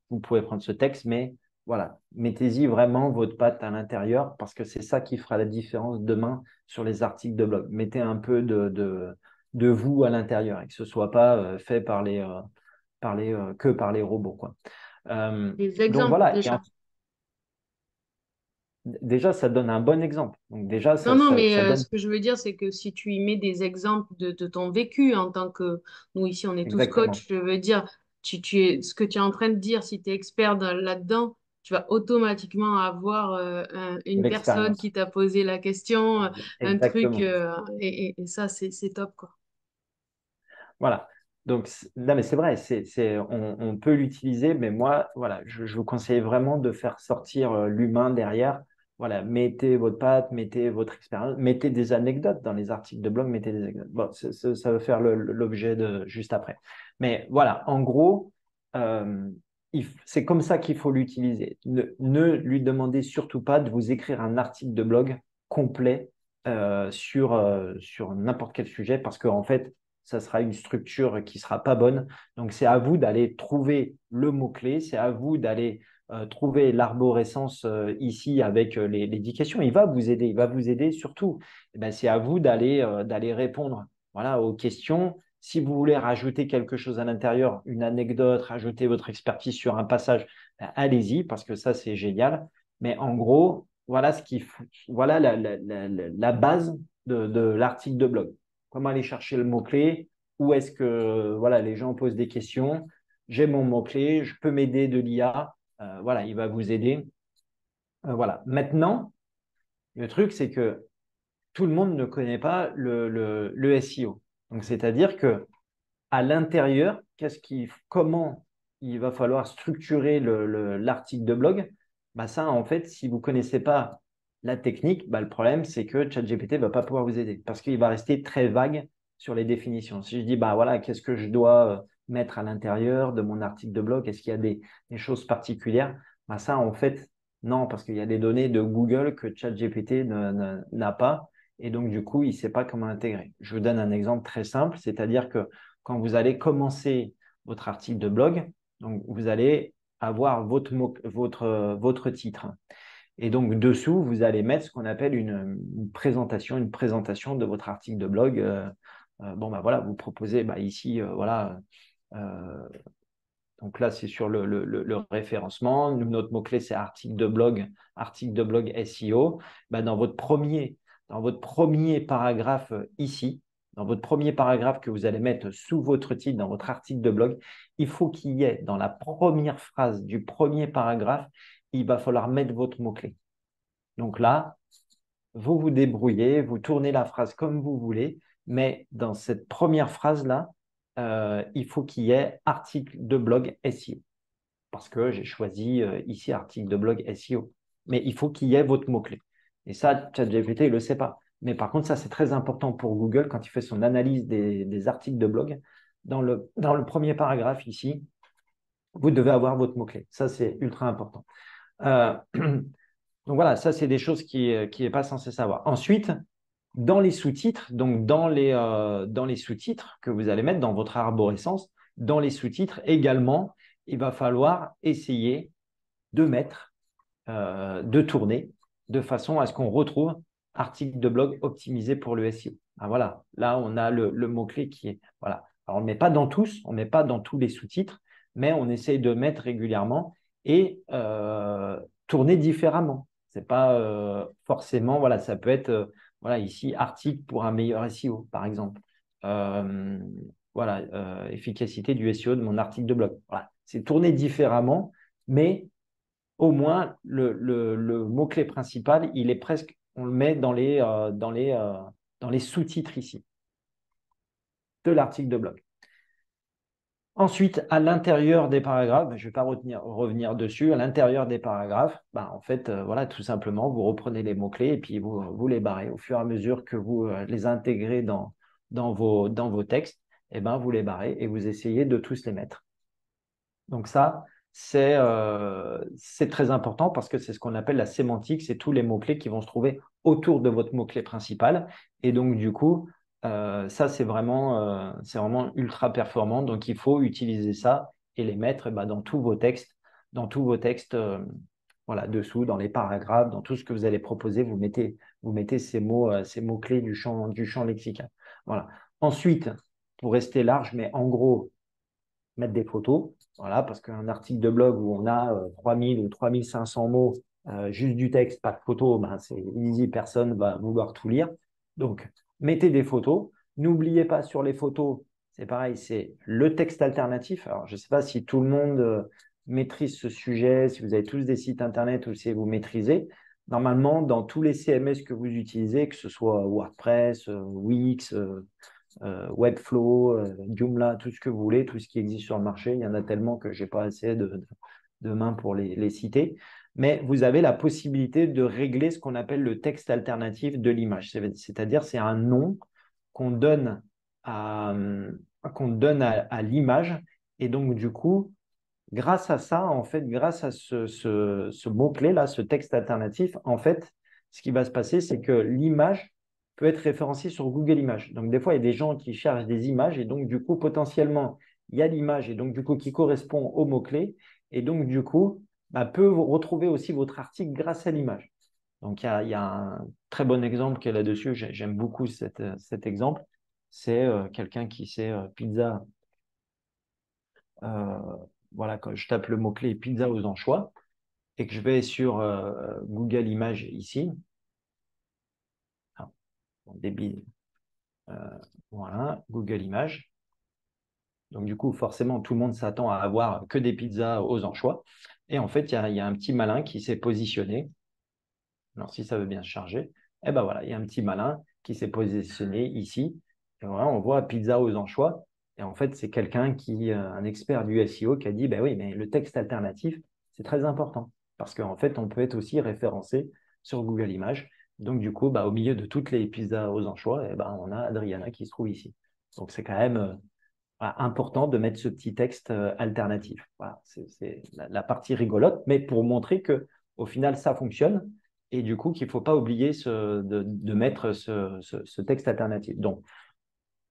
ce texte, mais voilà, mettez-y vraiment votre patte à l'intérieur parce que c'est ça qui fera la différence demain sur les articles de blog. Mettez un peu de vous à l'intérieur et que ce ne soit pas fait que par les robots, quoi. Des Donc exemples voilà, déjà. déjà, ça donne un bon exemple. Donc déjà, Non, non, mais ça ce donne que je veux dire, c'est que si tu y mets des exemples de ton vécu en tant que nous ici, on est tous coachs, exactement, je veux dire, ce que tu es en train de dire, si tu es expert là-dedans, tu vas automatiquement avoir une personne l'expérience. qui t'a posé la question, un truc, Exactement. et ça, c'est top, quoi. Voilà. Donc, non, mais c'est vrai, on peut l'utiliser, mais moi, voilà, je vous conseille vraiment de faire sortir l'humain derrière. Voilà, mettez votre patte, mettez votre expérience, mettez des anecdotes dans les articles de blog, mettez des anecdotes. Bon, ça va faire l'objet de juste après. Mais voilà, en gros, euh, c'est comme ça qu'il faut l'utiliser. Ne lui demandez surtout pas de vous écrire un article de blog complet sur n'importe quel sujet, parce qu'en fait, ça sera une structure qui sera pas bonne. Donc, c'est à vous d'aller trouver le mot-clé, c'est à vous d'aller trouver l'arborescence ici avec les 10 questions. Il va vous aider surtout. Eh ben, c'est à vous d'aller répondre voilà, aux questions. Si vous voulez rajouter quelque chose à l'intérieur, une anecdote, rajouter votre expertise sur un passage, ben, allez-y, parce que ça, c'est génial. Mais en gros, voilà voilà la base de l'article de blog. Comment aller chercher le mot-clé? Où est-ce que voilà, les gens posent des questions? J'ai mon mot-clé, je peux m'aider de l'IA. Voilà, il va vous aider. Voilà. Maintenant, le truc, c'est que tout le monde ne connaît pas le SEO. Donc, c'est-à-dire que à l'intérieur, comment il va falloir structurer l'article de blog? Bah ça, en fait, si vous ne connaissez pas la technique, bah le problème, c'est que ChatGPT ne va pas pouvoir vous aider parce qu'il va rester très vague sur les définitions. Si je dis, bah voilà, qu'est-ce que je dois mettre à l'intérieur de mon article de blog? Est-ce qu'il y a des choses particulières? Bah ça, en fait, non, parce qu'il y a des données de Google que ChatGPT n'a pas. Et donc, du coup, il ne sait pas comment intégrer. Je vous donne un exemple très simple, c'est-à-dire que quand vous allez commencer votre article de blog, donc vous allez avoir votre titre. Et donc, dessous, vous allez mettre ce qu'on appelle une présentation de votre article de blog. Bon, bah voilà, vous proposez bah, ici, voilà. euh, donc là, c'est sur le référencement. Notre mot-clé, c'est article de blog SEO. Bah, dans votre premier paragraphe ici, dans votre premier paragraphe que vous allez mettre sous votre titre, dans votre article de blog, il faut qu'il y ait dans la première phrase du premier paragraphe, il va falloir mettre votre mot-clé. Donc là, vous vous débrouillez, vous tournez la phrase comme vous voulez, mais dans cette première phrase-là, il faut qu'il y ait article de blog SEO parce que j'ai choisi ici article de blog SEO. Mais il faut qu'il y ait votre mot-clé. Et ça, ChatGPT, il ne le sait pas. Mais par contre, ça, c'est très important pour Google quand il fait son analyse des articles de blog. Dans le premier paragraphe ici, vous devez avoir votre mot-clé. Ça, c'est ultra important. Donc voilà, ça, c'est des choses qui n'est pas censé savoir. Ensuite, dans les sous-titres, donc dans les sous-titres que vous allez mettre dans votre arborescence, dans les sous-titres également, il va falloir essayer de tourner de façon à ce qu'on retrouve article de blog optimisé pour le SEO. Ah, voilà, là, on a le mot-clé qui est. Voilà. Alors, on ne met pas dans tous, on ne met pas dans tous les sous-titres, mais on essaye de mettre régulièrement et tourner différemment. C'est pas forcément, voilà, ça peut être, voilà, ici, article pour un meilleur SEO, par exemple. Euh, voilà, efficacité du SEO de mon article de blog. Voilà, c'est tourner différemment, mais au moins le mot-clé principal, il est presque, on le met dans les sous-titres ici de l'article de blog. Ensuite, à l'intérieur des paragraphes, je ne vais pas revenir dessus, à l'intérieur des paragraphes, ben, en fait, voilà, tout simplement, vous reprenez les mots-clés et puis vous les barrez. Au fur et à mesure que vous les intégrez dans vos textes, et ben, vous les barrez et vous essayez de tous les mettre. Donc ça, c'est très important parce que c'est ce qu'on appelle la sémantique, c'est tous les mots-clés qui vont se trouver autour de votre mot-clé principal. Et donc, du coup, ça, c'est vraiment ultra performant. Donc, il faut utiliser ça et les mettre bah, dans tous vos textes voilà, dessous, dans les paragraphes, dans tout ce que vous allez proposer, vous mettez ces mots-clés du champ lexical. Voilà. Ensuite, pour rester large, mais en gros, mettre des photos. Voilà, parce qu'un article de blog où on a 3000 ou 3500 mots, juste du texte, pas de photos, ben, c'est easy, personne va vouloir tout lire. Donc, mettez des photos. N'oubliez pas sur les photos, c'est pareil, c'est le texte alternatif. Alors, je ne sais pas si tout le monde maîtrise ce sujet, si vous avez tous des sites internet ou si vous maîtrisez. Normalement, dans tous les CMS que vous utilisez, que ce soit WordPress, Wix, Webflow, Joomla, tout ce que vous voulez, tout ce qui existe sur le marché. Il y en a tellement que je n'ai pas assez de mains pour les citer. Mais vous avez la possibilité de régler ce qu'on appelle le texte alternatif de l'image. C'est-à-dire, c'est un nom qu'on donne à, à l'image. Et donc, du coup, grâce à ça, en fait, grâce à ce mot-clé-là, ce texte alternatif, en fait, ce qui va se passer, c'est que l'image peut être référencée sur Google Images. Donc, des fois, il y a des gens qui cherchent des images et donc, du coup, potentiellement, il y a l'image et donc, du coup, qui correspond au mot-clé et donc, du coup, bah, peut retrouver aussi votre article grâce à l'image. Donc, il y a un très bon exemple qui est là-dessus. J'aime beaucoup cet exemple. C'est quelqu'un qui sait pizza. euh, voilà, quand je tape le mot-clé pizza aux anchois et que je vais sur Google Images ici, débit, voilà, Google Images. Donc, du coup, forcément, tout le monde s'attend à avoir que des pizzas aux anchois. Et en fait, il y a un petit malin qui s'est positionné. Alors, si ça veut bien se charger, eh ben voilà, il y a un petit malin qui s'est positionné ici. Et voilà, on voit pizza aux anchois. Et en fait, c'est quelqu'un un expert du SEO, qui a dit, ben oui, mais le texte alternatif, c'est très important. Parce qu'en fait, on peut être aussi référencé sur Google Images. Donc, du coup, bah, au milieu de toutes les pizzas aux anchois, eh ben, on a Adriana qui se trouve ici. Donc, c'est quand même voilà, important de mettre ce petit texte alternatif. Voilà, c'est la partie rigolote, mais pour montrer que au final, ça fonctionne et du coup, qu'il ne faut pas oublier de mettre ce texte alternatif. Donc,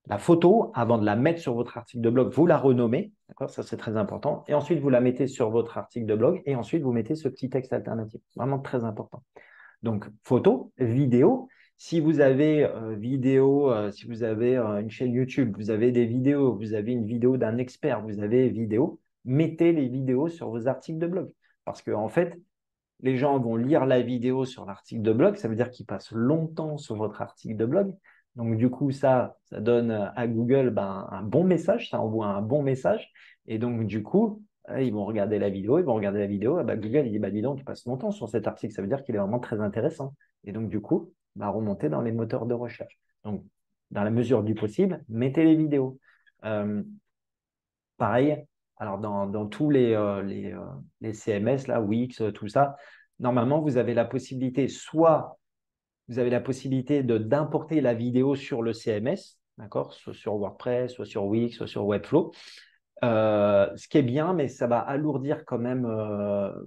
la photo, avant de la mettre sur votre article de blog, vous la renommez, d'accord? Ça, c'est très important. Et ensuite, vous la mettez sur votre article de blog et ensuite, vous mettez ce petit texte alternatif. Vraiment très important. Donc, photo, vidéo. Si vous avez si vous avez une chaîne YouTube, vous avez des vidéos, vous avez une vidéo d'un expert, vous avez vidéo, mettez les vidéos sur vos articles de blog. Parce qu'en fait, les gens vont lire la vidéo sur l'article de blog, ça veut dire qu'ils passent longtemps sur votre article de blog. Donc, du coup, ça donne à Google un bon message, ça envoie un bon message. Et donc, du coup, ils vont regarder la vidéo, ils vont regarder la vidéo. Et Google, il dit, dis donc, il passe longtemps sur cet article, ça veut dire qu'il est vraiment très intéressant. Et donc, du coup, remonter dans les moteurs de recherche. Donc, dans la mesure du possible, mettez les vidéos. Pareil, alors dans tous les CMS, là, Wix, tout ça, normalement, vous avez la possibilité, soit vous avez la possibilité d'importer la vidéo sur le CMS, d'accord, soit sur WordPress, soit sur Wix, soit sur Webflow. Ce qui est bien, mais ça va alourdir quand même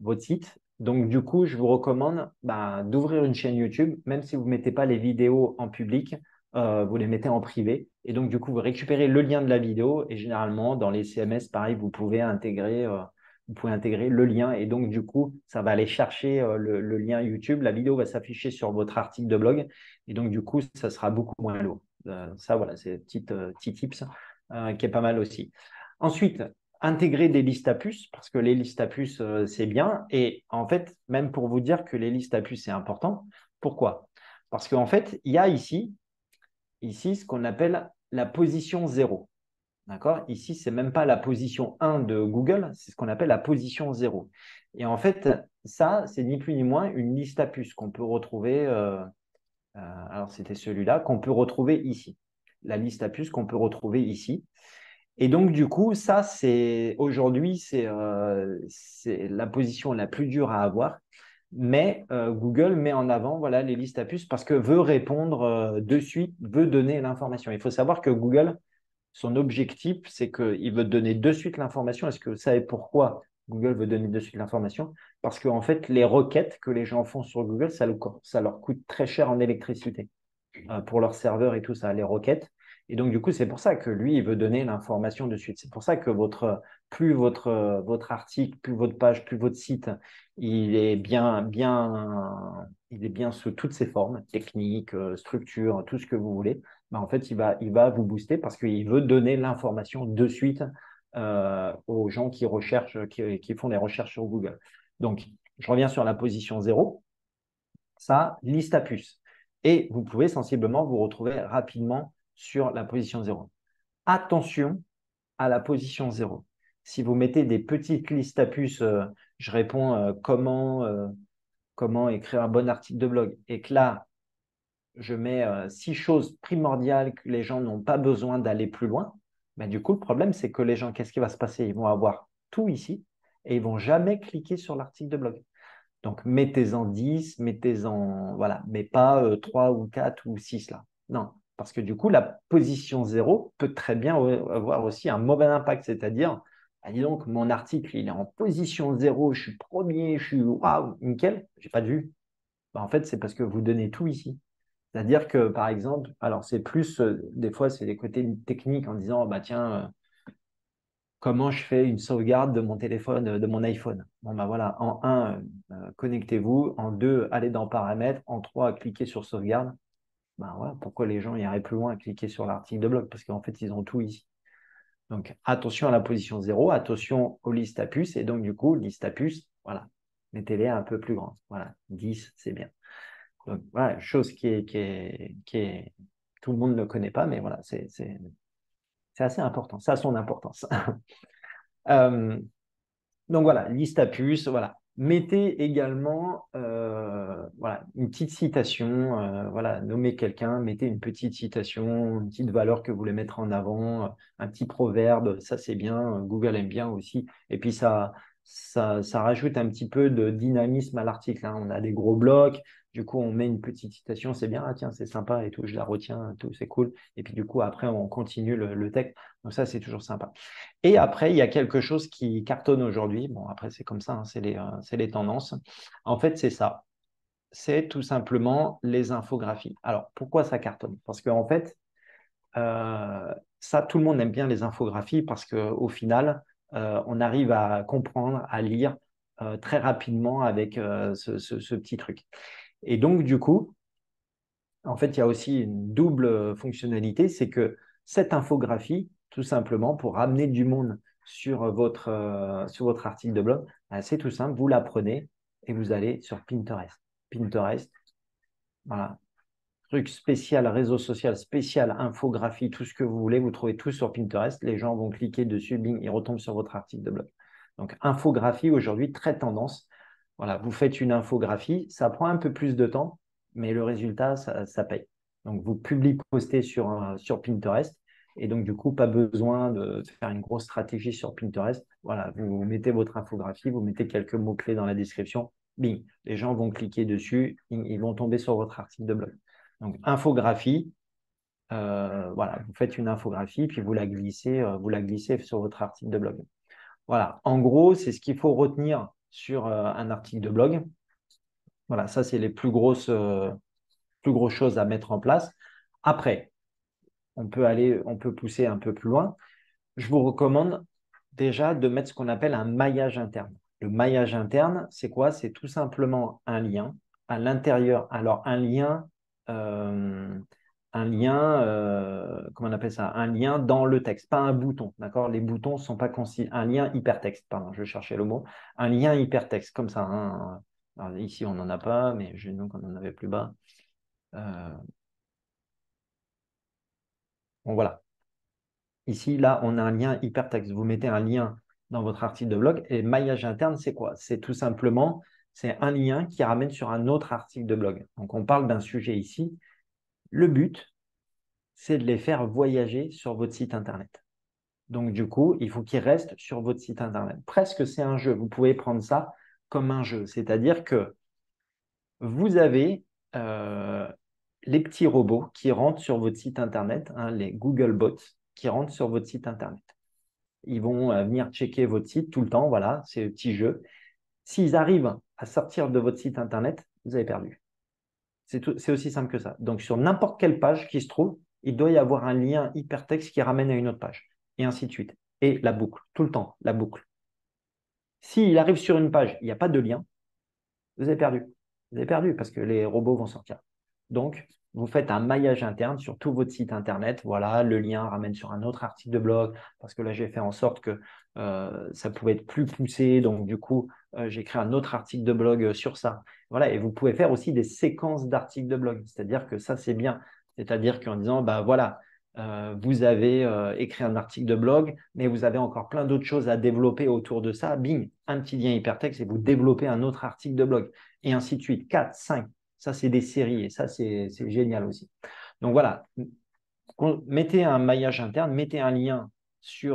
votre site. Donc, du coup, je vous recommande d'ouvrir une chaîne YouTube, même si vous ne mettez pas les vidéos en public, vous les mettez en privé. Et donc, du coup, vous récupérez le lien de la vidéo. Et généralement, dans les CMS, pareil, vous pouvez intégrer le lien. Et donc, du coup, ça va aller chercher le lien YouTube. La vidéo va s'afficher sur votre article de blog. Et donc, du coup, ça sera beaucoup moins lourd. Ça, voilà, c'est petit tips qui est pas mal aussi. Ensuite, intégrer des listes à puces, parce que les listes à puces, c'est bien. Et en fait, même pour vous dire que les listes à puces, c'est important. Pourquoi? Parce qu'en fait, il y a ici ce qu'on appelle la position 0. D'accord? Ici, ce n'est même pas la position 1 de Google, c'est ce qu'on appelle la position 0. Et en fait, ça, c'est ni plus ni moins une liste à puces qu'on peut retrouver. Alors, c'était celui-là qu'on peut retrouver ici. La liste à puces qu'on peut retrouver ici. Et donc, du coup, ça, aujourd'hui, c'est la position la plus dure à avoir. Mais Google met en avant voilà, les listes à puces parce que veut répondre de suite, veut donner l'information. Il faut savoir que Google, son objectif, c'est qu'il veut donner de suite l'information. Est-ce que vous savez pourquoi Google veut donner de suite l'information? Parce qu'en fait, les requêtes que les gens font sur Google, ça leur coûte très cher en électricité pour leur serveur et tout ça, les requêtes. Et donc, du coup, c'est pour ça que lui, il veut donner l'information de suite. C'est pour ça que plus votre article, plus votre page, plus votre site, il est bien sous toutes ses formes, techniques, structure, tout ce que vous voulez. En fait, il va vous booster parce qu'il veut donner l'information de suite aux gens qui recherchent, qui font des recherches sur Google. Donc, je reviens sur la position 0. Ça, liste à puces. Et vous pouvez sensiblement vous retrouver rapidement sur la position 0. Attention à la position 0. Si vous mettez des petites listes à puces, je réponds comment écrire un bon article de blog, et que là, je mets 6 choses primordiales que les gens n'ont pas besoin d'aller plus loin, du coup, le problème, c'est que les gens, qu'est-ce qui va se passer? Ils vont avoir tout ici et ils ne vont jamais cliquer sur l'article de blog. Donc, mettez-en 10, mettez-en, voilà, mais pas 3 ou 4 ou 6 là. Non, parce que du coup, la position 0 peut très bien avoir aussi un mauvais impact, c'est-à-dire, dis donc, mon article, il est en position 0, je suis premier, je suis waouh, nickel, j'ai pas de vue. En fait, c'est parce que vous donnez tout ici. C'est-à-dire que, par exemple, alors c'est plus, des fois, c'est des côtés techniques en disant, tiens, comment je fais une sauvegarde de mon téléphone, de mon iPhone. Bon, voilà, en un, connectez-vous. En deux, allez dans paramètres. En trois, cliquez sur sauvegarde. Voilà, pourquoi les gens iraient plus loin à cliquer sur l'article de blog? Parce qu'en fait, ils ont tout ici. Donc, attention à la position 0, attention aux listes à puces. Et donc, du coup, liste à puces, voilà, mettez-les un peu plus grandes. Voilà, 10, c'est bien. Donc, voilà, chose tout le monde ne le connaît pas, mais voilà, c'est assez important. Ça a son importance. Euh, donc voilà, liste à puces, voilà. Mettez également voilà, une petite citation, voilà, nommez quelqu'un, mettez une petite citation, une petite valeur que vous voulez mettre en avant, un petit proverbe, ça c'est bien, Google aime bien aussi. Et puis ça rajoute un petit peu de dynamisme à l'article, hein. On a des gros blocs, du coup on met une petite citation, c'est bien, ah tiens, c'est sympa et tout, je la retiens, tout, c'est cool. Et puis du coup après on continue le texte, donc ça c'est toujours sympa. Et après, il y a quelque chose qui cartonne aujourd'hui. Bon, après, c'est comme ça, hein, c'est les tendances. En fait, c'est ça. C'est tout simplement les infographies. Alors, pourquoi ça cartonne? Parce qu'en fait, ça, tout le monde aime bien les infographies parce qu'au final, on arrive à comprendre, à lire très rapidement avec ce petit truc. Et donc, du coup, en fait, il y a aussi une double fonctionnalité, c'est que cette infographie, tout simplement, pour ramener du monde sur votre article de blog, c'est tout simple, vous la prenez et vous allez sur Pinterest. Pinterest, voilà, truc spécial, réseau social spécial, infographie, tout ce que vous voulez, vous trouvez tout sur Pinterest. Les gens vont cliquer dessus, bing, ils retombent sur votre article de blog. Donc, infographie aujourd'hui, très tendance. Voilà, vous faites une infographie, ça prend un peu plus de temps, mais le résultat, ça paye. Donc, vous publiez, postez sur Pinterest. Et donc, du coup, pas besoin de faire une grosse stratégie sur Pinterest. Voilà, vous mettez votre infographie, vous mettez quelques mots-clés dans la description. Bing, les gens vont cliquer dessus, ils vont tomber sur votre article de blog. Donc, infographie, voilà, vous faites une infographie, puis vous la glissez sur votre article de blog. Voilà, en gros, c'est ce qu'il faut retenir sur un article de blog. Voilà, ça, c'est les plus grosses choses à mettre en place. Après, on peut pousser un peu plus loin. Je vous recommande déjà de mettre ce qu'on appelle un maillage interne. Le maillage interne, c'est quoi? C'est tout simplement un lien à l'intérieur. Alors, euh, comment on appelle ça? Un lien dans le texte, pas un bouton, d'accord? Les boutons ne sont pas concis. Un lien hypertexte, pardon, je cherchais le mot. Un lien hypertexte, comme ça, hein. Alors, ici, on n'en a pas, mais je nous qu'on en avait plus bas. Euh, bon, voilà. Ici, là, on a un lien hypertexte. Vous mettez un lien dans votre article de blog. Et maillage interne, c'est quoi? C'est tout simplement, c'est un lien qui ramène sur un autre article de blog. Donc, on parle d'un sujet ici. Le but, c'est de les faire voyager sur votre site Internet. Donc, du coup, il faut qu'ils restent sur votre site Internet. Presque, c'est un jeu. Vous pouvez prendre ça comme un jeu. C'est-à-dire que vous avez euh, les petits robots qui rentrent sur votre site Internet, hein, les Google Bots qui rentrent sur votre site Internet. Ils vont venir checker votre site tout le temps. Voilà, c'est le petit jeu. S'ils arrivent à sortir de votre site Internet, vous avez perdu. C'est aussi simple que ça. Donc, sur n'importe quelle page qui se trouve, il doit y avoir un lien hypertexte qui ramène à une autre page, et ainsi de suite. Et la boucle, tout le temps, la boucle. S'il arrive sur une page, il n'y a pas de lien, vous avez perdu. Vous avez perdu parce que les robots vont sortir. Donc, vous faites un maillage interne sur tout votre site Internet. Voilà, le lien ramène sur un autre article de blog parce que là, j'ai fait en sorte que ça pouvait être plus poussé. Donc, du coup, j'ai créé un autre article de blog sur ça. Voilà, et vous pouvez faire aussi des séquences d'articles de blog. C'est-à-dire que ça, c'est bien. C'est-à-dire qu'en disant, bah voilà, vous avez écrit un article de blog, mais vous avez encore plein d'autres choses à développer autour de ça. Bing, un petit lien hypertexte et vous développez un autre article de blog. Et ainsi de suite. 4, 5. Ça, c'est des séries et ça, c'est génial aussi. Donc voilà, mettez un maillage interne, mettez un lien qui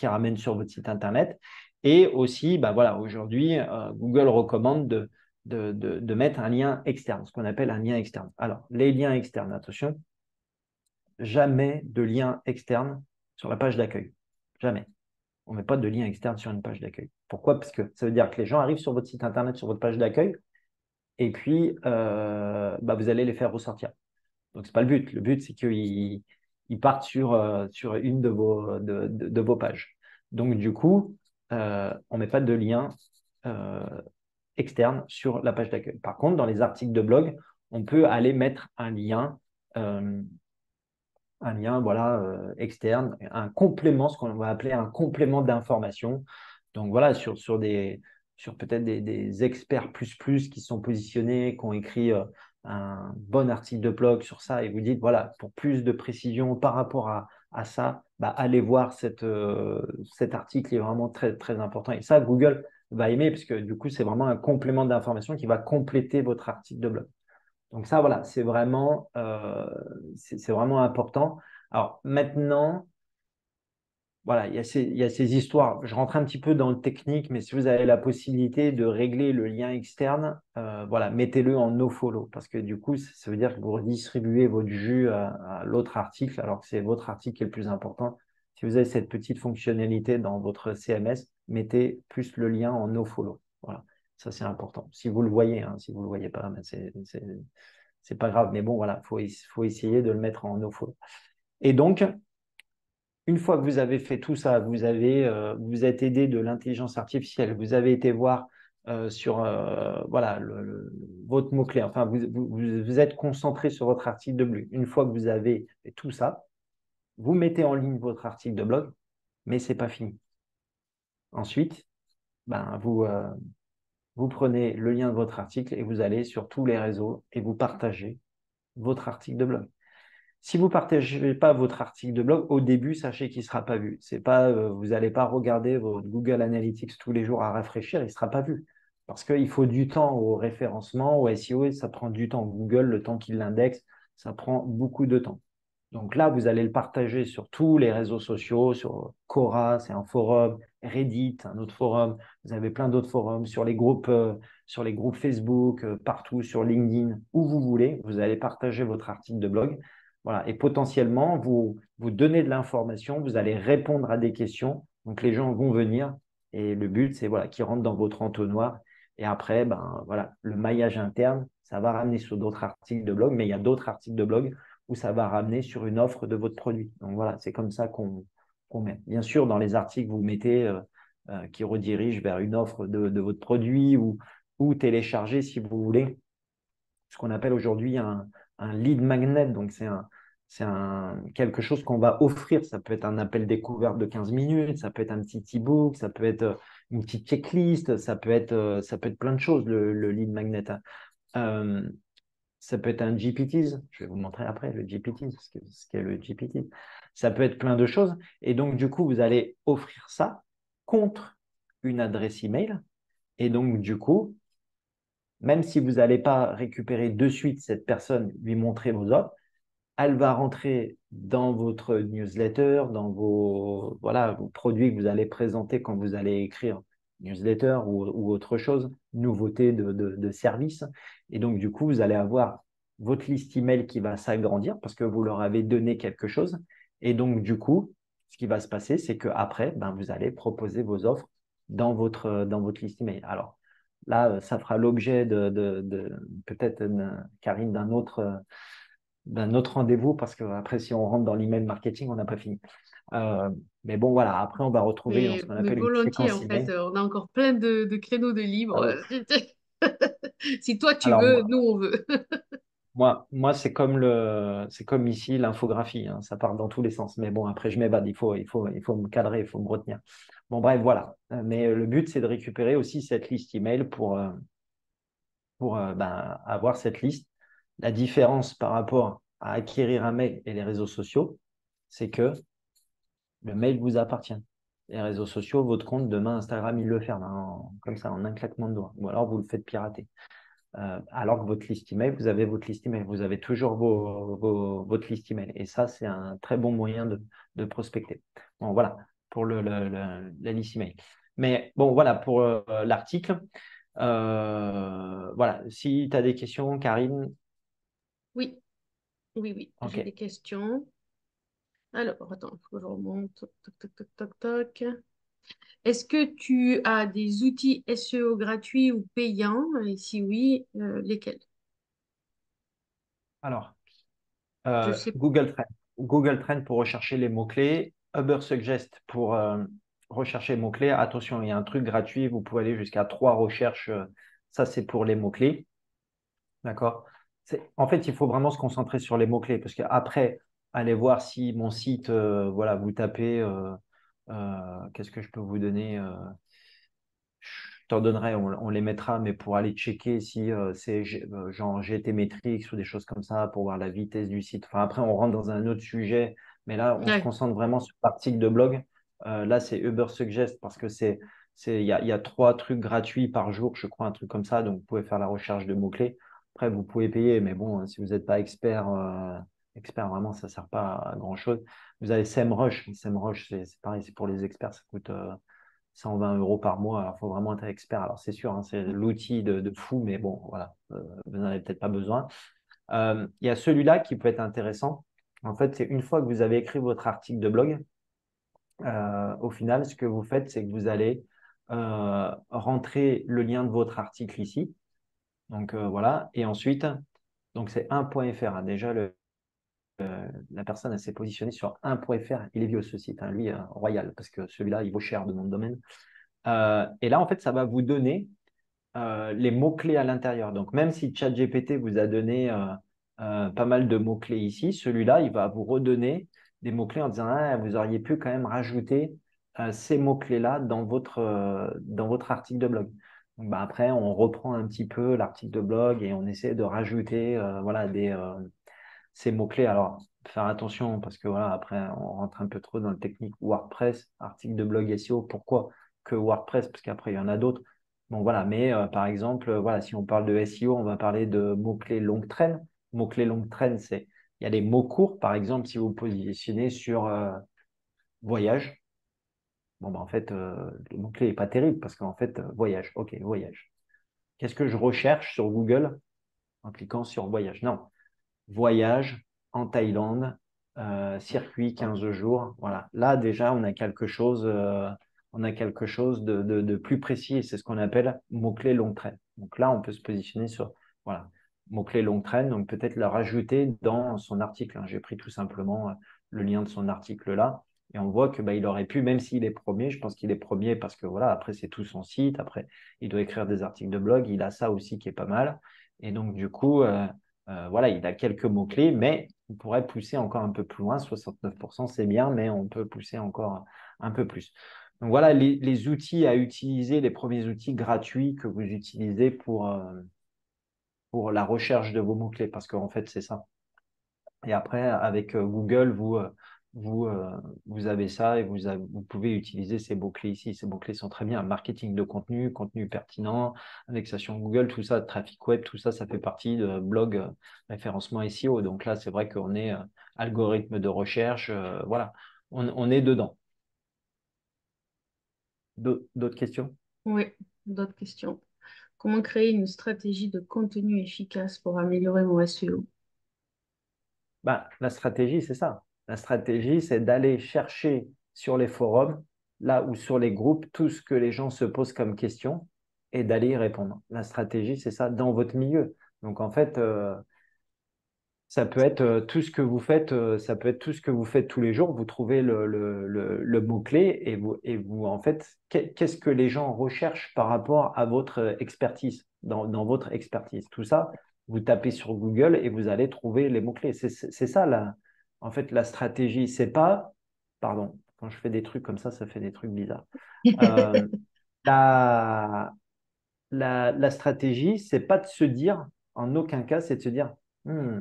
ramène sur votre site Internet. Et aussi, bah voilà, aujourd'hui, Google recommande de mettre un lien externe, ce qu'on appelle un lien externe. Alors, les liens externes, attention, jamais de lien externe sur la page d'accueil. Jamais. On ne met pas de lien externe sur une page d'accueil. Pourquoi? Parce que ça veut dire que les gens arrivent sur votre site Internet, sur votre page d'accueil, et puis bah, vous allez les faire ressortir. Donc, ce n'est pas le but. Le but, c'est qu'ils partent sur une de vos pages. Donc, du coup, on ne met pas de lien euh, externe sur la page d'accueil. Par contre, dans les articles de blog, on peut aller mettre euh, un lien voilà, externe, un complément, ce qu'on va appeler un complément d'information. Donc voilà, sur peut-être des experts plus qui sont positionnés, qui ont écrit un bon article de blog sur ça, et vous dites, voilà, pour plus de précision par rapport à ça, bah, allez voir cet article, il est vraiment très, très important. Et ça, Google va aimer, parce que du coup, c'est vraiment un complément d'information qui va compléter votre article de blog. Donc ça, voilà, c'est vraiment important. Alors maintenant, voilà, il y a ces histoires. Je rentre un petit peu dans le technique, mais si vous avez la possibilité de régler le lien externe, voilà, mettez-le en nofollow, parce que du coup, ça veut dire que vous redistribuez votre jus à l'autre article, alors que c'est votre article qui est le plus important. Si vous avez cette petite fonctionnalité dans votre CMS, mettez plus le lien en nofollow. Voilà, ça c'est important. Si vous le voyez, hein, si vous le voyez pas, ben c'est pas grave. Mais bon, voilà, faut essayer de le mettre en nofollow. Et donc, une fois que vous avez fait tout ça, vous êtes aidé de l'intelligence artificielle, vous avez été voir sur voilà, votre mot-clé, enfin, vous êtes concentré sur votre article de blog. Une fois que vous avez fait tout ça, vous mettez en ligne votre article de blog, mais ce n'est pas fini. Ensuite, ben, vous prenez le lien de votre article et vous allez sur tous les réseaux et vous partagez votre article de blog. Si vous ne partagez pas votre article de blog, au début, sachez qu'il ne sera pas vu. C'est pas, vous n'allez pas regarder votre Google Analytics tous les jours à rafraîchir, il ne sera pas vu. Parce qu'il faut du temps au référencement, au SEO, et ça prend du temps. Google, le temps qu'il l'indexe, ça prend beaucoup de temps. Donc là, vous allez le partager sur tous les réseaux sociaux, sur Quora, c'est un forum, Reddit, un autre forum. Vous avez plein d'autres forums sur les groupes Facebook, partout, sur LinkedIn, où vous voulez. Vous allez partager votre article de blog. Voilà. Et potentiellement, vous donnez de l'information, vous allez répondre à des questions. Donc les gens vont venir. Et le but, c'est voilà, qu'ils rentrent dans votre entonnoir. Et après, ben, voilà, le maillage interne, ça va ramener sur d'autres articles de blog, mais il y a d'autres articles de blog où ça va ramener sur une offre de votre produit. Donc voilà, c'est comme ça qu'on met. Bien sûr, dans les articles, vous mettez qui redirigent vers une offre de votre produit ou télécharger, si vous voulez, ce qu'on appelle aujourd'hui un lead magnet. Donc quelque chose qu'on va offrir. Ça peut être un appel découverte de 15 minutes, ça peut être un petit e-book, ça peut être une petite checklist, ça peut être plein de choses, le lead magnet. Euh, Ça peut être un GPT, je vais vous montrer après le GPT, ce qu'est le GPT. Ça peut être plein de choses. Et donc, du coup, vous allez offrir ça contre une adresse email. Et donc, du coup, même si vous n'allez pas récupérer de suite cette personne, lui montrer vos offres, elle va rentrer dans votre newsletter, dans voilà, vos produits que vous allez présenter quand vous allez écrire newsletter ou autre chose, nouveauté de service. Et donc, du coup, vous allez avoir votre liste email qui va s'agrandir parce que vous leur avez donné quelque chose. Et donc, du coup, ce qui va se passer, c'est qu'après, ben, vous allez proposer vos offres dans votre liste email. Alors, là, ça fera l'objet de peut-être, Karine, d'un autre rendez-vous parce que après, si on rentre dans l'email marketing, on n'a pas fini. Euh, mais bon, voilà, après, on va retrouver dans ce qu'on Mais appelle une volontiers, séquence en fait, email. on a encore plein de créneaux de Ah libre. oui. Si toi tu Alors, veux, nous on veut. moi c'est comme ici l'infographie, hein, ça part dans tous les sens. Mais bon, après, je m'évade, il faut me cadrer, il faut me retenir. Bon, bref, voilà. Mais le but, c'est de récupérer aussi cette liste email pour ben, avoir cette liste. La différence par rapport à acquérir un mail et les réseaux sociaux, c'est que le mail vous appartient. Les réseaux sociaux, votre compte, demain, Instagram, il le ferme, hein, comme ça, en un claquement de doigts. Ou alors, vous le faites pirater. Alors que votre liste email, vous avez votre liste email. Vous avez toujours votre liste email. Et ça, c'est un très bon moyen de prospecter. Bon, voilà, pour la liste email. Mais bon, voilà, pour l'article. Voilà, si tu as des questions, Karine, Oui, oui, oui, ok. j'ai des questions. Alors, attends, il faut que je remonte. Toc, toc, toc, toc, toc. Est-ce que tu as des outils SEO gratuits ou payants? Et si oui, lesquels? Alors, Je sais. Google Trends. Google Trends pour rechercher les mots-clés. Ubersuggest pour rechercher les mots-clés. Attention, il y a un truc gratuit. Vous pouvez aller jusqu'à 3 recherches. Ça, c'est pour les mots-clés. D'accord? En fait, il faut vraiment se concentrer sur les mots-clés parce qu'après, allez voir si mon site, voilà, vous tapez, qu'est-ce que je peux vous donner? t'en donnerai, on les mettra, mais pour aller checker si c'est genre GTmetrix ou des choses comme ça, pour voir la vitesse du site. Enfin, après, on rentre dans un autre sujet, mais là, on se Ouais. concentre vraiment sur l'article de blog. Là, c'est Uber Suggest parce que il y a 3 trucs gratuits par jour, je crois, un truc comme ça. Donc, vous pouvez faire la recherche de mots-clés. Après, vous pouvez payer, mais bon, si vous n'êtes pas expert, vraiment, ça ne sert pas à grand-chose. Vous avez SEMrush. SEMrush, c'est pareil, c'est pour les experts, ça coûte 120 € par mois. Alors, il faut vraiment être expert. Alors, c'est sûr, hein, c'est l'outil de fou, mais bon, voilà, vous n'en avez peut-être pas besoin. Il y a celui-là qui peut être intéressant. En fait, c'est une fois que vous avez écrit votre article de blog, au final, ce que vous faites, c'est que vous allez rentrer le lien de votre article ici. Donc, voilà. Et ensuite, donc c'est 1.fr, hein. Déjà, la personne elle s'est positionnée sur 1.fr. Il est vieux ce site, hein, lui, royal, parce que celui-là, il vaut cher de nom de domaine. Et là, en fait, ça va vous donner les mots-clés à l'intérieur. Donc, même si ChatGPT vous a donné pas mal de mots-clés ici, celui-là, il va vous redonner des mots-clés en disant ah, vous auriez pu quand même rajouter ces mots-clés-là dans votre article de blog. Donc, bah, après, on reprend un petit peu l'article de blog et on essaie de rajouter voilà, ces mots-clés. Alors, faire attention parce que voilà, après, on rentre un peu trop dans le technique WordPress, article de blog SEO. Pourquoi que WordPress? Parce qu'après, il y en a d'autres. Bon, voilà, mais par exemple, voilà, si on parle de SEO, on va parler de mots-clés longue traîne. Mots-clés longue traîne, il y a des mots courts. Par exemple, si vous positionnez sur voyage, bon, bah, en fait, le mot-clé n'est pas terrible parce qu'en fait, voyage, ok, voyage. Qu'est-ce que je recherche sur Google en cliquant sur voyage? Non, voyage en Thaïlande, circuit 15 jours. Voilà. Là, déjà, on a quelque chose de plus précis et c'est ce qu'on appelle mot-clé longue traîne. Donc là, on peut se positionner sur voilà, mot-clé longue traîne. Donc peut-être le rajouter dans son article, hein. J'ai pris tout simplement le lien de son article là. Et on voit que bah, il aurait pu, même s'il est premier, je pense qu'il est premier parce que voilà, après c'est tout son site, après il doit écrire des articles de blog, il a ça aussi qui est pas mal. Et donc du coup, voilà, il a quelques mots-clés, mais on pourrait pousser encore un peu plus loin. 69%, c'est bien, mais on peut pousser encore un peu plus. Donc voilà les outils à utiliser, les premiers outils gratuits que vous utilisez pour la recherche de vos mots-clés, parce qu'en fait, c'est ça. Et après, avec Google, vous avez ça et vous pouvez utiliser ces mots-clés ici. Ces mots-clés sont très bien. Marketing de contenu, contenu pertinent, indexation Google, tout ça, trafic web, tout ça, ça fait partie de blog référencement SEO. Donc là, c'est vrai qu'on est algorithme de recherche. Voilà, on est dedans. D'autres questions? Oui, d'autres questions. Comment créer une stratégie de contenu efficace pour améliorer mon SEO? Bah, la stratégie, c'est ça. La stratégie, c'est d'aller chercher sur les forums, là ou sur les groupes, tout ce que les gens se posent comme question et d'aller y répondre. La stratégie, c'est ça dans votre milieu. Donc, en fait, ça peut être tout ce que vous faites, ça peut être tout ce que vous faites tous les jours. Vous trouvez le mot-clé et vous, en fait, qu'est-ce que les gens recherchent par rapport à votre expertise, dans votre expertise. Tout ça, vous tapez sur Google et vous allez trouver les mots-clés. C'est ça, en fait, la stratégie. C'est pas, pardon, quand je fais des trucs comme ça fait des trucs bizarres. Euh, la, la stratégie, c'est pas de se dire, en aucun cas, c'est de se dire,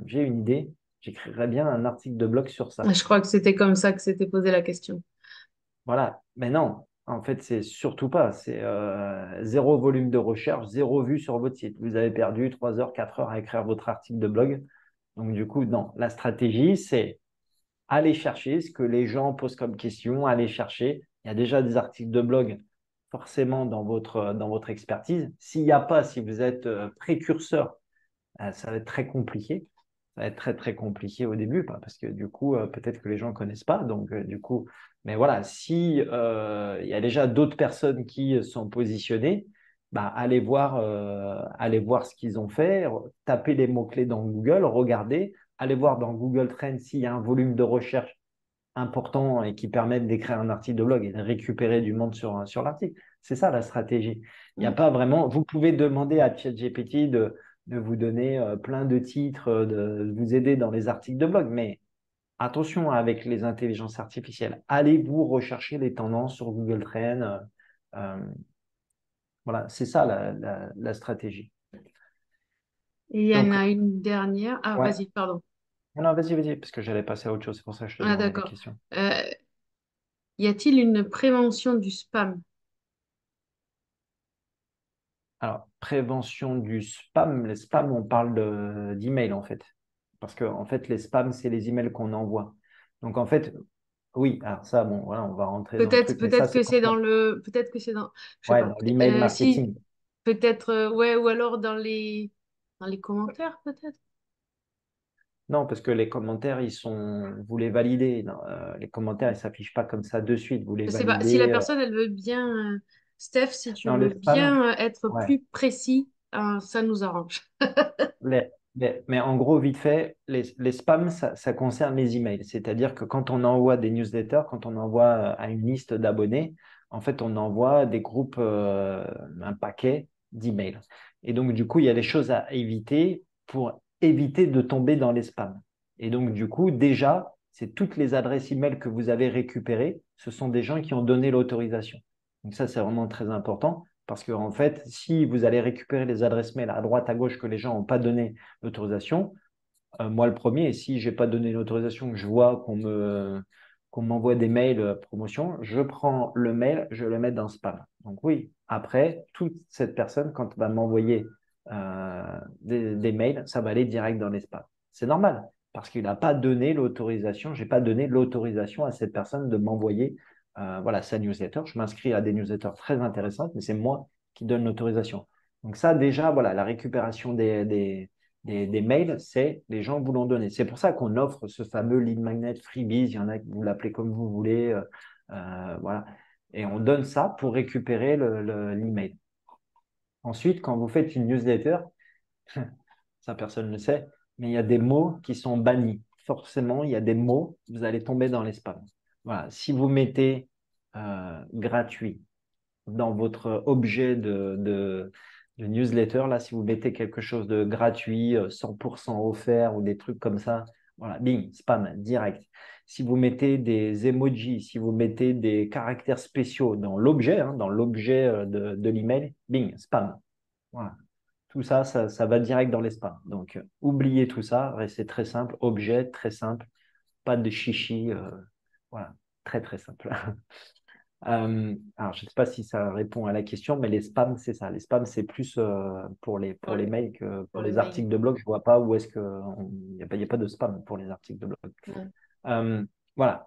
j'ai une idée, j'écrirai bien un article de blog sur ça. Je crois que c'était comme ça que s'était posé la question. Voilà. Mais non, en fait, c'est surtout pas. C'est zéro volume de recherche, zéro vue sur votre site. Vous avez perdu 3 heures, 4 heures à écrire votre article de blog. Donc, du coup, non. La stratégie, c'est aller chercher ce que les gens posent comme question, aller chercher. Il y a déjà des articles de blog forcément dans votre expertise. S'il n'y a pas, si vous êtes précurseur, ça va être très compliqué. Ça va être très, très compliqué au début, parce que du coup, peut-être que les gens ne connaissent pas. Donc, du coup, mais voilà, si il y a déjà d'autres personnes qui sont positionnées, bah, allez voir ce qu'ils ont fait, tapez les mots-clés dans Google, regardez, allez voir dans Google Trends s'il y a un volume de recherche important et qui permettent d'écrire un article de blog et de récupérer du monde sur l'article. C'est ça la stratégie. Il n'y a Mm. pas vraiment. Vous pouvez demander à ChatGPT de vous donner plein de titres, de vous aider dans les articles de blog, mais attention avec les intelligences artificielles. Allez-vous rechercher les tendances sur Google Trends. Euh, Voilà, c'est ça la stratégie. Et il y en Donc, a une dernière. Ah, ouais. vas-y, pardon. Non, vas-y, parce que j'allais passer à autre chose. C'est pour ça que je te Ah, demandais des d'accord. questions. Euh, Y a-t-il une prévention du spam? Alors, prévention du spam. Les spams, on parle d'email en fait. Parce que, en fait, les spams, c'est les emails qu'on envoie. Donc, en fait, oui, alors ça, bon, voilà, on va rentrer dans le truc, mais ça, Peut-être c'est que pour c'est ça. dans le, peut-être que c'est dans, je sais Ouais, pas. dans l'email Si, marketing. peut-être, ouais, ou alors dans les commentaires, peut-être. Non, parce que les commentaires, vous les validez. Non, les commentaires, ils ne s'affichent pas comme ça de suite. Vous les Je sais pas. Si la validez. personne, elle veut bien, Steph, si tu Dans veux les spams, bien être ouais. plus précis, ça nous arrange. Mais en gros, vite fait, les spams, ça concerne les emails. C'est-à-dire que quand on envoie des newsletters, quand on envoie à une liste d'abonnés, en fait, on envoie des groupes, un paquet d'emails. Et donc, du coup, il y a des choses à éviter pour éviter de tomber dans les spams. Et donc, du coup, déjà, c'est toutes les adresses emails que vous avez récupérées, ce sont des gens qui ont donné l'autorisation. Donc, ça, c'est vraiment très important. Parce que, en fait, si vous allez récupérer les adresses mail à droite, à gauche que les gens n'ont pas donné l'autorisation, moi le premier, et si je n'ai pas donné l'autorisation, que je vois qu'on m'envoie des mails promotion, je prends le mail, je le mets dans spam. Donc oui, après, toute cette personne, quand elle va m'envoyer des mails, ça va aller direct dans les spams. C'est normal, parce qu'il n'a pas donné l'autorisation, je n'ai pas donné l'autorisation à cette personne de m'envoyer voilà, sa newsletter. Je m'inscris à des newsletters très intéressantes, mais c'est moi qui donne l'autorisation. Donc ça, déjà, voilà, la récupération des mails, c'est les gens vous l'ont donné. C'est pour ça qu'on offre ce fameux lead magnet freebies. Il y en a qui vous l'appelez comme vous voulez. Voilà. Et on donne ça pour récupérer l'email. Ensuite, quand vous faites une newsletter, ça personne ne le sait, mais il y a des mots qui sont bannis. Forcément, il y a des mots, vous allez tomber dans les spams. Voilà. Si vous mettez gratuit dans votre objet de newsletter, là, si vous mettez quelque chose de gratuit, 100% offert ou des trucs comme ça, voilà, bing, spam, direct. Si vous mettez des emojis, si vous mettez des caractères spéciaux dans l'objet, hein, dans l'objet de l'email, bing, spam. Voilà. Tout ça, ça va direct dans les spams. Donc, oubliez tout ça, restez très simple, objet, très simple, pas de chichi, voilà, très très simple. Alors, je ne sais pas si ça répond à la question, mais les spams, c'est ça. Les spams, c'est plus pour Pour les les, mails que pour pour les les mails. articles de blog. Je ne vois pas où est-ce que il y a pas de spam pour les articles de blog. Ouais. Euh, voilà.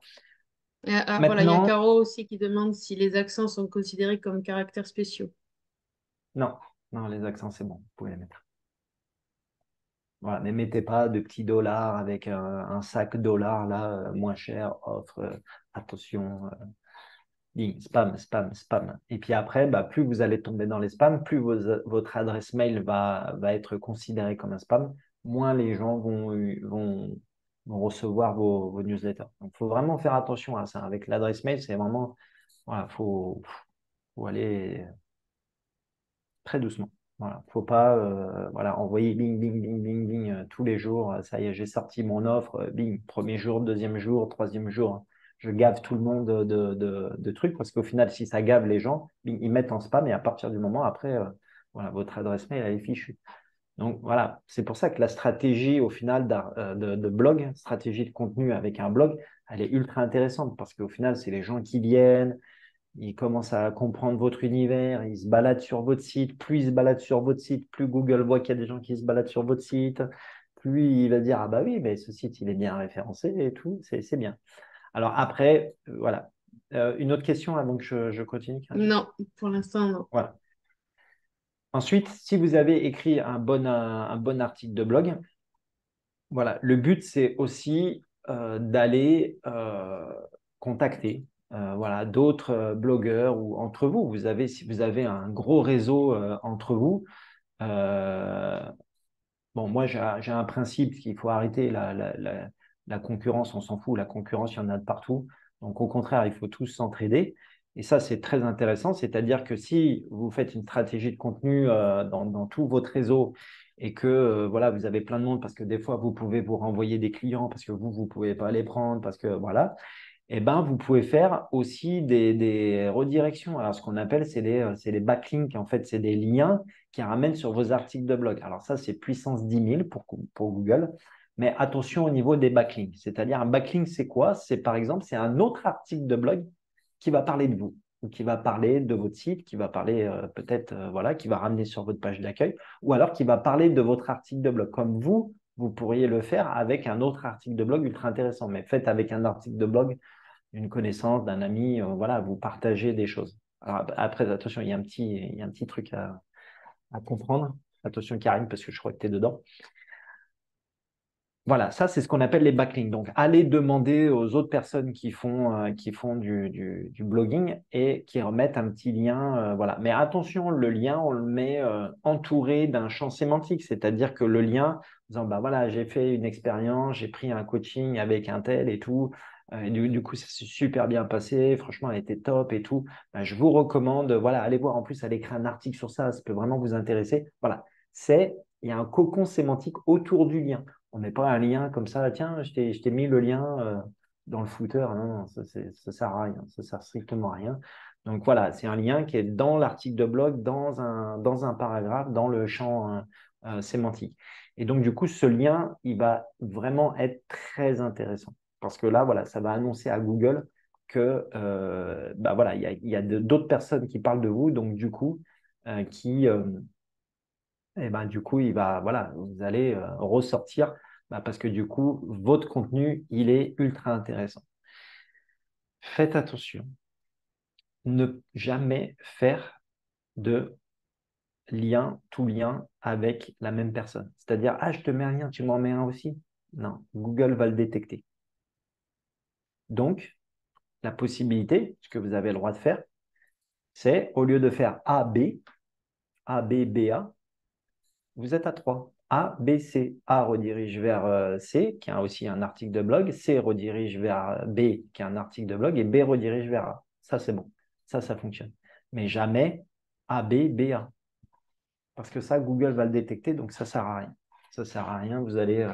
Voilà, il y a Maintenant, Caro aussi qui demande si les accents sont considérés comme caractères spéciaux. non, non, les accents, c'est bon. Vous pouvez les mettre. Voilà, mais mettez pas de petits dollars avec un sac dollar là, moins cher, offre, attention. Bing, spam, spam, spam. Et puis après, bah, plus vous allez tomber dans les spams, plus votre adresse mail va être considérée comme un spam, moins les gens vont recevoir vos newsletters. Donc, il faut vraiment faire attention à ça. Avec l'adresse mail, c'est vraiment, voilà, faut aller très doucement. Voilà, faut pas voilà, envoyer bing, bing, bing, bing, bing tous les jours. Ça y est, j'ai sorti mon offre. Bing, premier jour, deuxième jour, troisième jour. Je gave tout le monde de trucs parce qu'au final, si ça gave les gens, bing, ils mettent en spam et à partir du moment après, voilà, votre adresse mail, elle est fichue. Donc voilà, c'est pour ça que la stratégie au final de blog, stratégie de contenu avec un blog, elle est ultra intéressante parce qu'au final, c'est les gens qui viennent, ils commencent à comprendre votre univers, ils se baladent sur votre site. Plus ils se baladent sur votre site, plus Google voit qu'il y a des gens qui se baladent sur votre site, plus il va dire, ah bah oui, mais ce site, il est bien référencé et tout, c'est bien. Alors après, voilà. Une autre question avant que je continue, Karine. Non, pour l'instant, non. Voilà. Ensuite, si vous avez écrit un bon article de blog, voilà, le but, c'est aussi d'aller contacter voilà, d'autres blogueurs ou entre vous. Si vous avez un gros réseau entre vous, euh, bon, moi, j'ai un principe qu'il faut arrêter la concurrence, on s'en fout. La concurrence, il y en a de partout. Donc, au contraire, il faut tous s'entraider. Et ça, c'est très intéressant. C'est-à-dire que si vous faites une stratégie de contenu dans tout votre réseau et que voilà, vous avez plein de monde parce que des fois, vous pouvez vous renvoyer des clients parce que vous ne pouvez pas les prendre, parce que voilà, eh ben, vous pouvez faire aussi des redirections. Alors, ce qu'on appelle, c'est les backlinks. En fait, c'est des liens qui ramènent sur vos articles de blog. Alors, ça, c'est puissance 10 000 pour Google. Mais attention au niveau des backlinks. C'est-à-dire, un backlink, c'est quoi? C'est par exemple, c'est un autre article de blog qui va parler de vous ou qui va parler de votre site, qui va parler peut-être, voilà, qui va ramener sur votre page d'accueil ou alors qui va parler de votre article de blog. Comme vous pourriez le faire avec un autre article de blog ultra intéressant. Mais faites avec un article de blog d'une connaissance, d'un ami, voilà, vous partagez des choses. Alors, après, attention, il y a un petit truc à comprendre. Attention, Karine, parce que je crois que tu es dedans. Voilà, ça, c'est ce qu'on appelle les backlinks. Donc, allez demander aux autres personnes qui font du blogging et qui remettent un petit lien. Voilà. Mais attention, le lien, on le met entouré d'un champ sémantique, c'est-à-dire que le lien, en disant, bah voilà, j'ai fait une expérience, j'ai pris un coaching avec un tel et tout. Et du coup, ça s'est super bien passé. Franchement, elle était top et tout. Bah, je vous recommande, voilà, allez voir. En plus, elle écrit un article sur ça, ça peut vraiment vous intéresser. Voilà. Il y a un cocon sémantique autour du lien. On met pas un lien comme ça, tiens, je t'ai mis le lien dans le footer. Non, non, ça sert à rien, ça sert strictement à rien. Donc voilà, c'est un lien qui est dans l'article de blog, dans un paragraphe, dans le champ sémantique. Et donc, du coup, ce lien, il va vraiment être très intéressant. Parce que là, voilà, ça va annoncer à Google que bah voilà, il y a d'autres personnes qui parlent de vous, donc du coup, qui, et ben, du coup, voilà, vous allez ressortir parce que du coup, votre contenu, il est ultra intéressant. Faites attention, ne jamais faire de lien, tout lien avec la même personne. C'est-à-dire, ah, je te mets un lien, tu m'en mets un aussi. Non, Google va le détecter. Donc, la possibilité, ce que vous avez le droit de faire, c'est au lieu de faire A, B, B, A, vous êtes à 3. A, B, C. A redirige vers C, qui a aussi un article de blog. C redirige vers B, qui a un article de blog. Et B redirige vers A. Ça, c'est bon. Ça fonctionne. Mais jamais A, B, B, A. Parce que ça, Google va le détecter, donc ça ne sert à rien. Ça ne sert à rien. Vous allez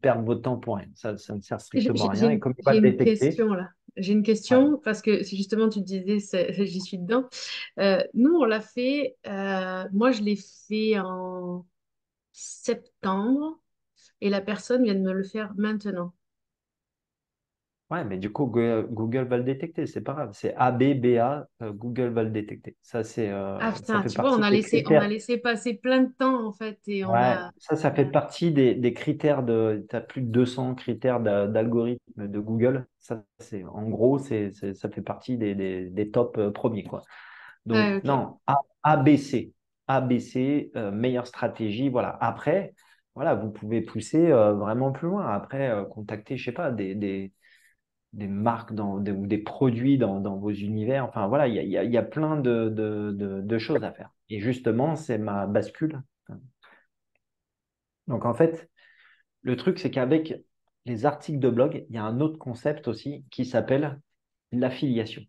perdre votre temps pour rien. Ça ne sert strictement à rien. Et comme il va J'ai le une détecter, question là. J'ai une ouais. question parce que si justement tu disais, j'y suis dedans. Nous, on l'a fait, moi je l'ai fait en septembre et la personne vient de me le faire maintenant. Ouais, mais du coup, Google va le détecter, c'est pas grave. C'est A, B, B, A, Google va le détecter. Ah Ça putain, fait tu vois, partie des on a critères. laissé passer plein de temps en fait et Ouais, ça on fait a... partie des critères tu as plus de 200 critères d'algorithme de Google. Ça, en gros, ça fait partie des top premiers, quoi. Ah, Donc, ok. non, ABC. ABC, meilleure stratégie. Voilà. Après, voilà, vous pouvez pousser vraiment plus loin. Après, contacter, je sais pas, des marques ou des produits dans vos univers. Enfin, voilà, il y a plein de choses à faire. Et justement, c'est ma bascule. Donc, en fait, le truc, c'est qu'avec les articles de blog, il y a un autre concept aussi qui s'appelle l'affiliation.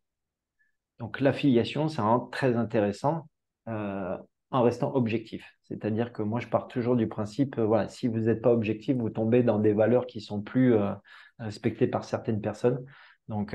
Donc, l'affiliation, c'est vraiment très intéressant euh, en restant objectif. C'est-à-dire que moi, je pars toujours du principe, voilà, si vous n'êtes pas objectif, vous tombez dans des valeurs qui sont plus respectées par certaines personnes. Donc,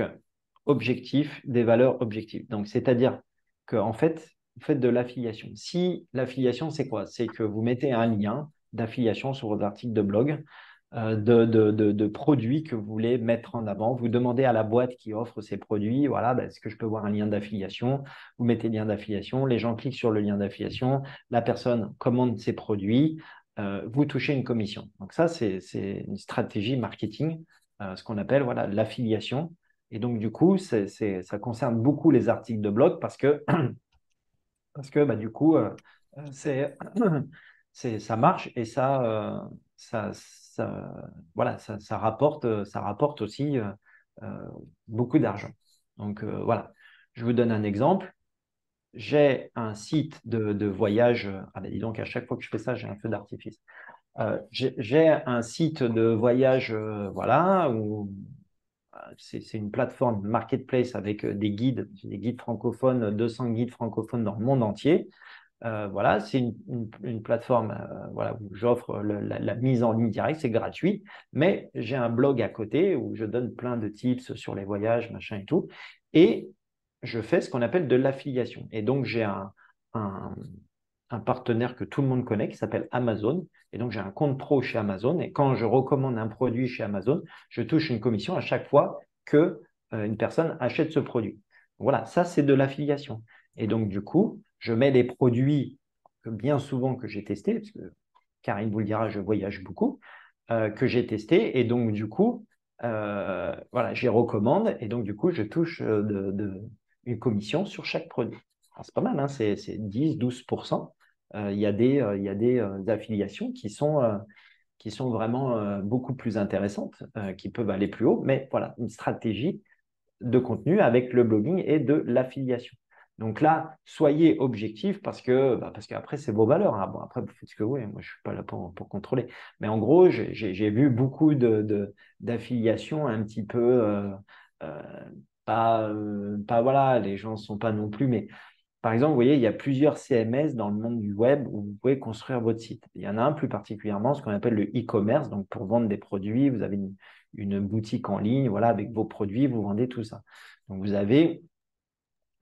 objectif, des valeurs objectives. Donc, c'est-à-dire qu'en fait, vous faites de l'affiliation. Si l'affiliation, c'est quoi? C'est que vous mettez un lien d'affiliation sur vos articles de blog de produits que vous voulez mettre en avant. Vous demandez à la boîte qui offre ces produits, voilà, ben, est-ce que je peux voir un lien d'affiliation? Vous mettez lien d'affiliation, les gens cliquent sur le lien d'affiliation, la personne commande ses produits, vous touchez une commission. Donc ça, c'est une stratégie marketing, ce qu'on appelle voilà, l'affiliation. Et donc, du coup, ça concerne beaucoup les articles de blog parce que bah, du coup, c'est, ça marche et voilà, ça rapporte aussi euh, beaucoup d'argent. Donc voilà, je vous donne un exemple. J'ai un site de voyage. Ah ben dis donc, à chaque fois que je fais ça, j'ai un feu d'artifice. J'ai un site de voyage, voilà, c'est une plateforme marketplace avec des guides francophones, 200 guides francophones dans le monde entier. Voilà, c'est une plateforme voilà, où j'offre la mise en ligne directe, c'est gratuit, mais j'ai un blog à côté où je donne plein de tips sur les voyages, machin et tout. Et je fais ce qu'on appelle de l'affiliation. Et donc, j'ai un, un partenaire que tout le monde connaît qui s'appelle Amazon. Et donc, j'ai un compte pro chez Amazon. Et quand je recommande un produit chez Amazon, je touche une commission à chaque fois que une personne achète ce produit. Voilà, ça, c'est de l'affiliation. Et donc, du coup, je mets les produits que bien souvent que j'ai testés, parce que Karine vous le dira, je voyage beaucoup, que j'ai testés. Et donc, du coup, voilà, j'y recommande. Et donc, du coup, je touche une commission sur chaque produit. C'est pas mal, hein, c'est 10-12%. Il y a des affiliations qui sont vraiment beaucoup plus intéressantes, qui peuvent aller plus haut. Mais voilà, une stratégie de contenu avec le blogging et de l'affiliation. Donc là, soyez objectif parce qu'après, c'est vos valeurs, hein. Bon, après, vous faites ce que vous voulez. Moi, je ne suis pas là pour contrôler. Mais en gros, j'ai vu beaucoup d'affiliations un petit peu euh, pas, voilà, les gens ne sont pas non plus, mais par exemple, vous voyez, il y a plusieurs CMS dans le monde du web où vous pouvez construire votre site. Il y en a un plus particulièrement, ce qu'on appelle le e-commerce. Donc, pour vendre des produits, vous avez une boutique en ligne, voilà, avec vos produits, vous vendez tout ça. Donc, vous avez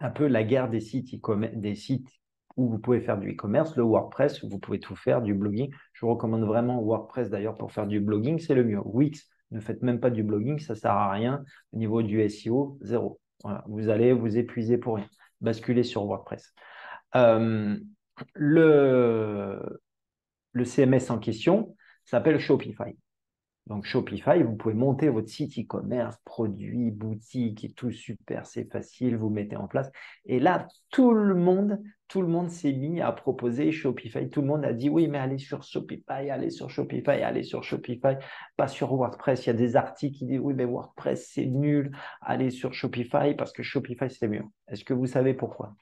un peu la guerre des sites des sites où vous pouvez faire du e-commerce, le WordPress, où vous pouvez tout faire, du blogging. Je vous recommande vraiment WordPress d'ailleurs pour faire du blogging, c'est le mieux. Wix, ne faites même pas du blogging, ça ne sert à rien. Au niveau du SEO, zéro. Voilà, vous allez vous épuiser pour rien. Basculez sur WordPress. Euh, le, le CMS en question s'appelle Shopify. Donc Shopify, vous pouvez monter votre site e-commerce, produits, boutiques et tout super, c'est facile, vous mettez en place. Et là, tout le monde s'est mis à proposer Shopify. Tout le monde a dit oui, mais allez sur Shopify, allez sur Shopify, allez sur Shopify, pas sur WordPress. Il y a des articles qui disent oui, mais WordPress c'est nul, allez sur Shopify parce que Shopify c'est mieux. Est-ce que vous savez pourquoi?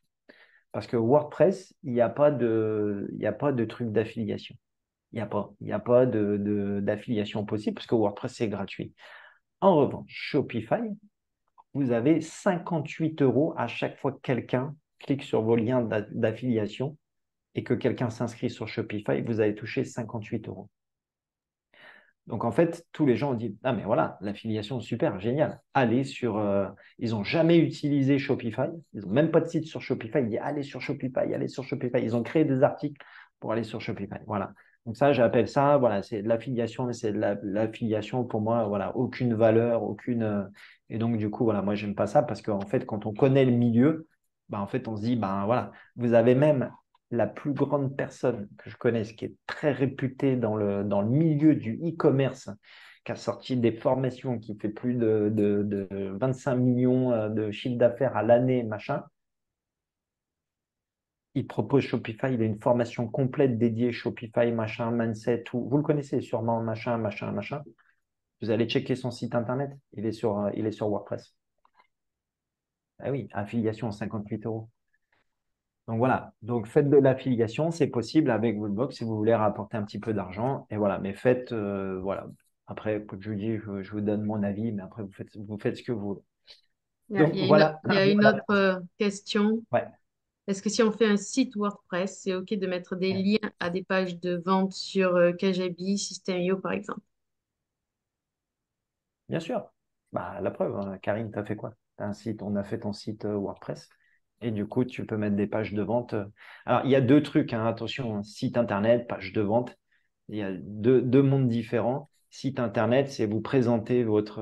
Parce que WordPress, il y a pas de truc d'affiliation. Il y a pas d'affiliation possible parce que WordPress, c'est gratuit. En revanche, Shopify, vous avez 58 euros à chaque fois que quelqu'un clique sur vos liens d'affiliation et que quelqu'un s'inscrit sur Shopify, vous allez toucher 58 euros. Donc, en fait, tous les gens ont dit, ah, mais voilà, l'affiliation, super, génial. Allez sur. Ils n'ont jamais utilisé Shopify. Ils n'ont même pas de site sur Shopify. Ils disent, allez sur Shopify, allez sur Shopify. Ils ont créé des articles pour aller sur Shopify. Voilà. Donc, ça, j'appelle ça, voilà, c'est de l'affiliation, mais c'est de l'affiliation pour moi, voilà, aucune valeur, aucune. Et donc, du coup, voilà, moi, j'aime pas ça parce qu'en fait, quand on connaît le milieu, bah, en fait, on se dit, ben voilà, vous avez même la plus grande personne que je connaisse, qui est très réputée dans le milieu du e-commerce, qui a sorti des formations, qui fait plus de 25 millions de chiffre d'affaires à l'année, machin. Il propose Shopify, il a une formation complète dédiée Shopify, machin, mindset, tout. Vous le connaissez sûrement, machin, machin, machin. Vous allez checker son site internet, il est sur WordPress. Ah oui, affiliation à 58 euros. Donc voilà, donc faites de l'affiliation, c'est possible avec Woodbox si vous voulez rapporter un petit peu d'argent. Et voilà, mais faites, voilà. Après, comme je vous dis, je vous donne mon avis, mais après, vous faites ce que vous voulez. Donc voilà, Il y a une voilà. autre question. Ouais, Est-ce que si on fait un site WordPress, c'est OK de mettre des ouais, liens à des pages de vente sur Kajabi, System.io par exemple? bien sûr. Bah, la preuve, hein, Karine, tu as fait quoi? T'as un site, on a fait ton site WordPress. Et du coup, tu peux mettre des pages de vente. Alors, il y a deux trucs, hein, attention, hein, site internet, page de vente. Il y a deux mondes différents. Site internet, c'est vous présenter votre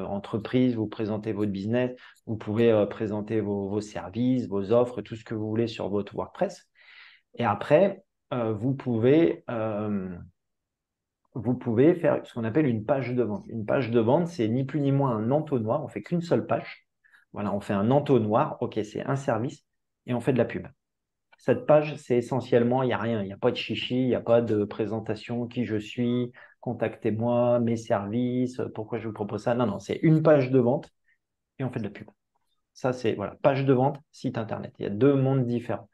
entreprise, vous présenter votre business, vous pouvez présenter vos services, vos offres, tout ce que vous voulez sur votre WordPress. Et après, vous pouvez faire ce qu'on appelle une page de vente. Une page de vente, c'est ni plus ni moins un entonnoir. On fait qu'une seule page. Voilà, on fait un entonnoir. OK, c'est un service et on fait de la pub. Cette page, c'est essentiellement, il n'y a rien. Il n'y a pas de chichi, il n'y a pas de présentation, qui je suis, contactez-moi, mes services, pourquoi je vous propose ça. Non, non, c'est une page de vente et on fait de la pub. Ça, c'est voilà, page de vente, site internet. Il y a deux mondes différents.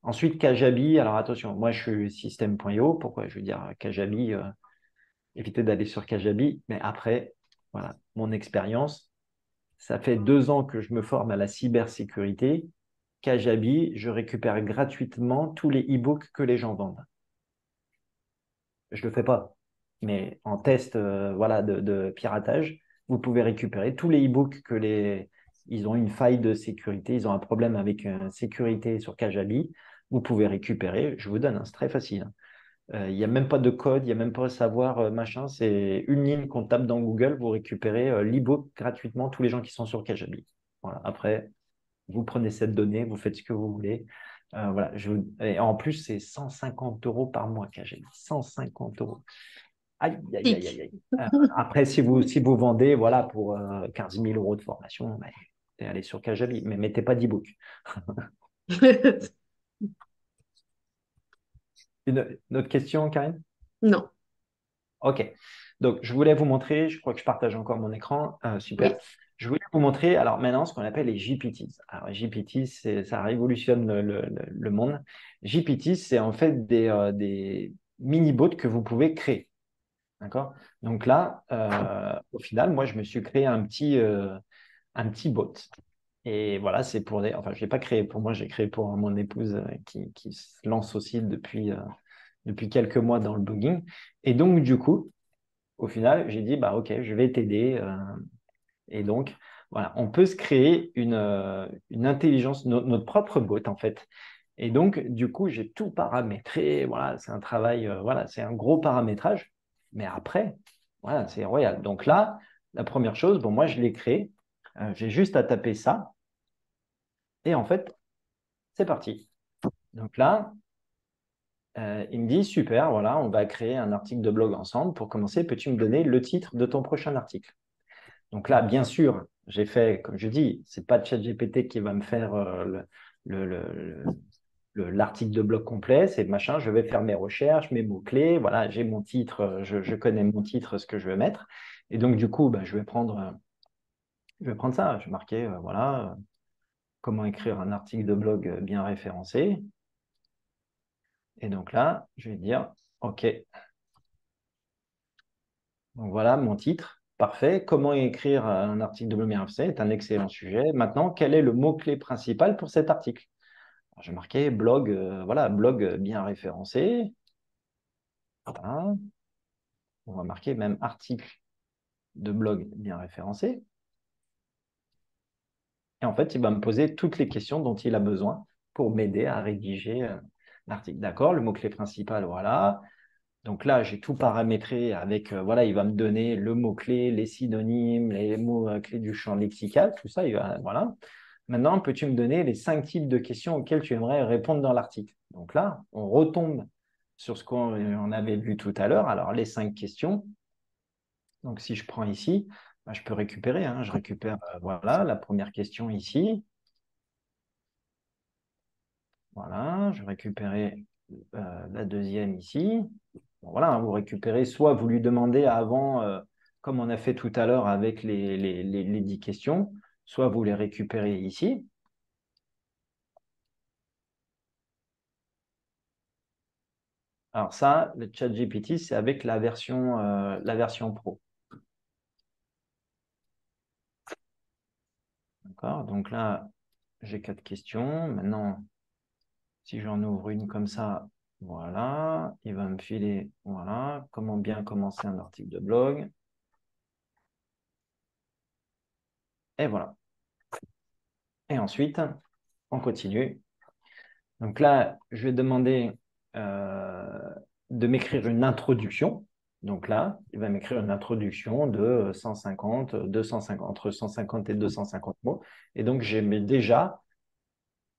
Ensuite, Kajabi. Alors attention, moi je suis système.io. Pourquoi je veux dire Kajabi évitez d'aller sur Kajabi. Mais après, voilà, mon expérience. Ça fait 2 ans que je me forme à la cybersécurité. Kajabi, je récupère gratuitement tous les e-books que les gens vendent. Je ne le fais pas, mais en test voilà, de piratage, vous pouvez récupérer tous les e-books que les... Ils ont une faille de sécurité, ils ont un problème avec sécurité sur Kajabi. Vous pouvez récupérer, je vous donne, hein, c'est très facile, hein. Il n'y a même pas de code, il n'y a même pas à savoir machin. C'est une ligne qu'on tape dans Google, vous récupérez l'e-book gratuitement, tous les gens qui sont sur Kajabi. Voilà. Après, vous prenez cette donnée, vous faites ce que vous voulez. Voilà. Et en plus, c'est 150 euros par mois, Kajabi. 150 euros. Aïe, aïe, aïe, aïe, Tic. aïe. Après, si vous vendez voilà, pour 15 000 euros de formation, ben, allez sur Kajabi, mais mettez pas d'e-book. Une autre question, Karine? Non, Ok. Donc, je voulais vous montrer, je crois que je partage encore mon écran. Super. oui. Je voulais vous montrer, alors maintenant, ce qu'on appelle les GPTs. Alors, GPTs, ça révolutionne le monde. GPTs, c'est en fait des mini-bots que vous pouvez créer. D'accord? Donc là, au final, moi, je me suis créé un petit bot. Et voilà, c'est pour des. Enfin, je ne l'ai pas créé pour moi, j'ai créé pour mon épouse qui se lance aussi depuis quelques mois dans le blogging. Et donc, du coup, au final, j'ai dit, bah, OK, je vais t'aider. Et donc, voilà, on peut se créer une intelligence, notre propre bot, en fait. Et donc, du coup, j'ai tout paramétré. Voilà, c'est un travail, voilà, c'est un gros paramétrage. Mais après, voilà, c'est royal. Donc là, la première chose, bon, moi, je l'ai créé. J'ai juste à taper ça. Et en fait, c'est parti. Donc là, il me dit, super, voilà, on va créer un article de blog ensemble. Pour commencer, peux-tu me donner le titre de ton prochain article? Donc là, bien sûr, j'ai fait, comme je dis, c'est pas ChatGPT qui va me faire le- le- l'article de blog complet, c'est machin, je vais faire mes recherches, mes mots-clés, voilà, j'ai mon titre, je connais mon titre, ce que je vais mettre. Et donc, du coup, bah, je vais prendre ça, je vais marquer, voilà, comment écrire un article de blog bien référencé. Et donc là, je vais dire, OK, donc voilà mon titre. Parfait. Comment écrire un article de blog bien référencé est un excellent sujet. Maintenant, quel est le mot-clé principal pour cet article? Alors, j'ai marqué blog, voilà, blog bien référencé. Voilà. On va marquer même article de blog bien référencé. Et en fait, il va me poser toutes les questions dont il a besoin pour m'aider à rédiger l'article. D'accord, le mot-clé principal, voilà. Donc là, j'ai tout paramétré avec, voilà, il va me donner le mot-clé, les synonymes, les mots-clés du champ lexical, tout ça, voilà. Maintenant, peux-tu me donner les 5 types de questions auxquelles tu aimerais répondre dans l'article? Donc là, on retombe sur ce qu'on avait vu tout à l'heure. Alors, les 5 questions. Donc, si je prends ici, bah, je peux récupérer, hein. Je récupère, voilà, la première question ici. Voilà, je vais récupérer la deuxième ici. Bon, voilà, hein, vous récupérez, soit vous lui demandez avant, comme on a fait tout à l'heure avec les 10 questions, soit vous les récupérez ici. Alors ça, le ChatGPT, c'est avec la version pro. D'accord? Donc là, j'ai 4 questions. Maintenant, si j'en ouvre une comme ça, voilà, il va me filer, voilà, comment bien commencer un article de blog. Et voilà. Et ensuite, on continue. Donc là, je vais demander de m'écrire une introduction. Donc là, il va m'écrire une introduction de 150, 250, entre 150 et 250 mots. Et donc, j'ai déjà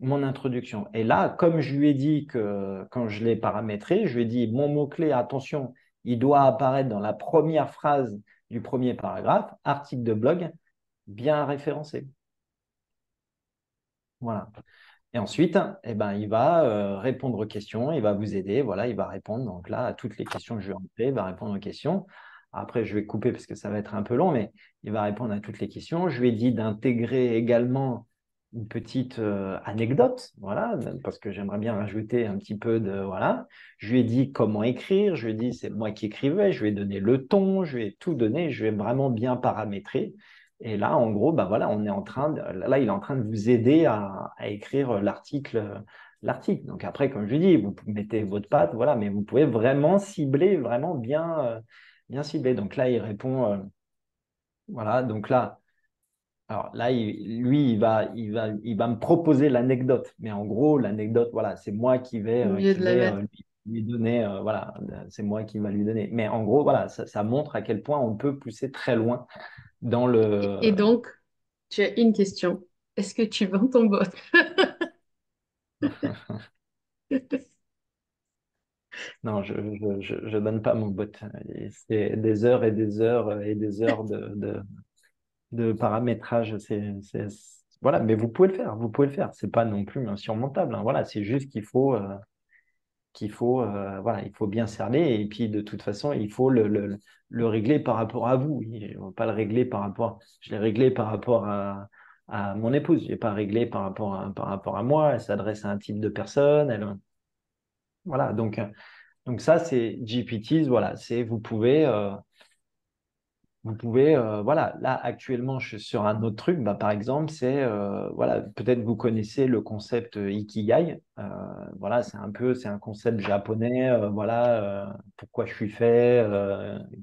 mon introduction. Et là, comme je lui ai dit que quand je l'ai paramétré, je lui ai dit mon mot-clé, attention, il doit apparaître dans la première phrase du premier paragraphe, article de blog, bien référencé. Voilà. Et ensuite, eh ben, il va répondre aux questions, il va vous aider. Voilà, il va répondre donc là à toutes les questions que je lui ai envoyées, il va répondre aux questions. Après, je vais couper parce que ça va être un peu long, mais il va répondre à toutes les questions. Je lui ai dit d'intégrer également anecdote, voilà, parce que j'aimerais bien rajouter un petit peu de, voilà. Je lui ai dit comment écrire, je lui ai dit c'est moi qui écrivais, je lui ai donné le ton, je lui ai tout donné, je lui ai vraiment bien paramétré. Et là, en gros, bah voilà, on est en train là, il est en train de vous aider à écrire l'article. Donc après, comme je dis, vous mettez votre patte, voilà, mais vous pouvez vraiment cibler, vraiment bien cibler. Donc là, il répond, voilà, donc là. Alors là, lui, il va me proposer l'anecdote. Mais en gros, l'anecdote, voilà, c'est moi qui vais, Au mieux de la mettre. lui donner, voilà, c'est moi qui va lui donner. Mais en gros, voilà, ça montre à quel point on peut pousser très loin dans Et le. donc, tu as une question. Est-ce que tu vends ton bot? Non, je donne pas mon bot. C'est des heures et des heures et des heures de paramétrage. Voilà, mais vous pouvez le faire, vous pouvez le faire. C'est pas non plus insurmontable, hein. Voilà, c'est juste voilà, il faut bien cerner et puis de toute façon, il faut le régler par rapport à vous. On va pas le régler par rapport, je l'ai réglé par rapport à mon épouse, je l'ai pas réglé par rapport à moi. Elle s'adresse à un type de personne, voilà. Donc ça, c'est GPTs, voilà, voilà, là actuellement, je suis sur un autre truc. Bah, par exemple, voilà, peut-être vous connaissez le concept Ikigai. Voilà, c'est un concept japonais. Voilà, pourquoi je suis fait,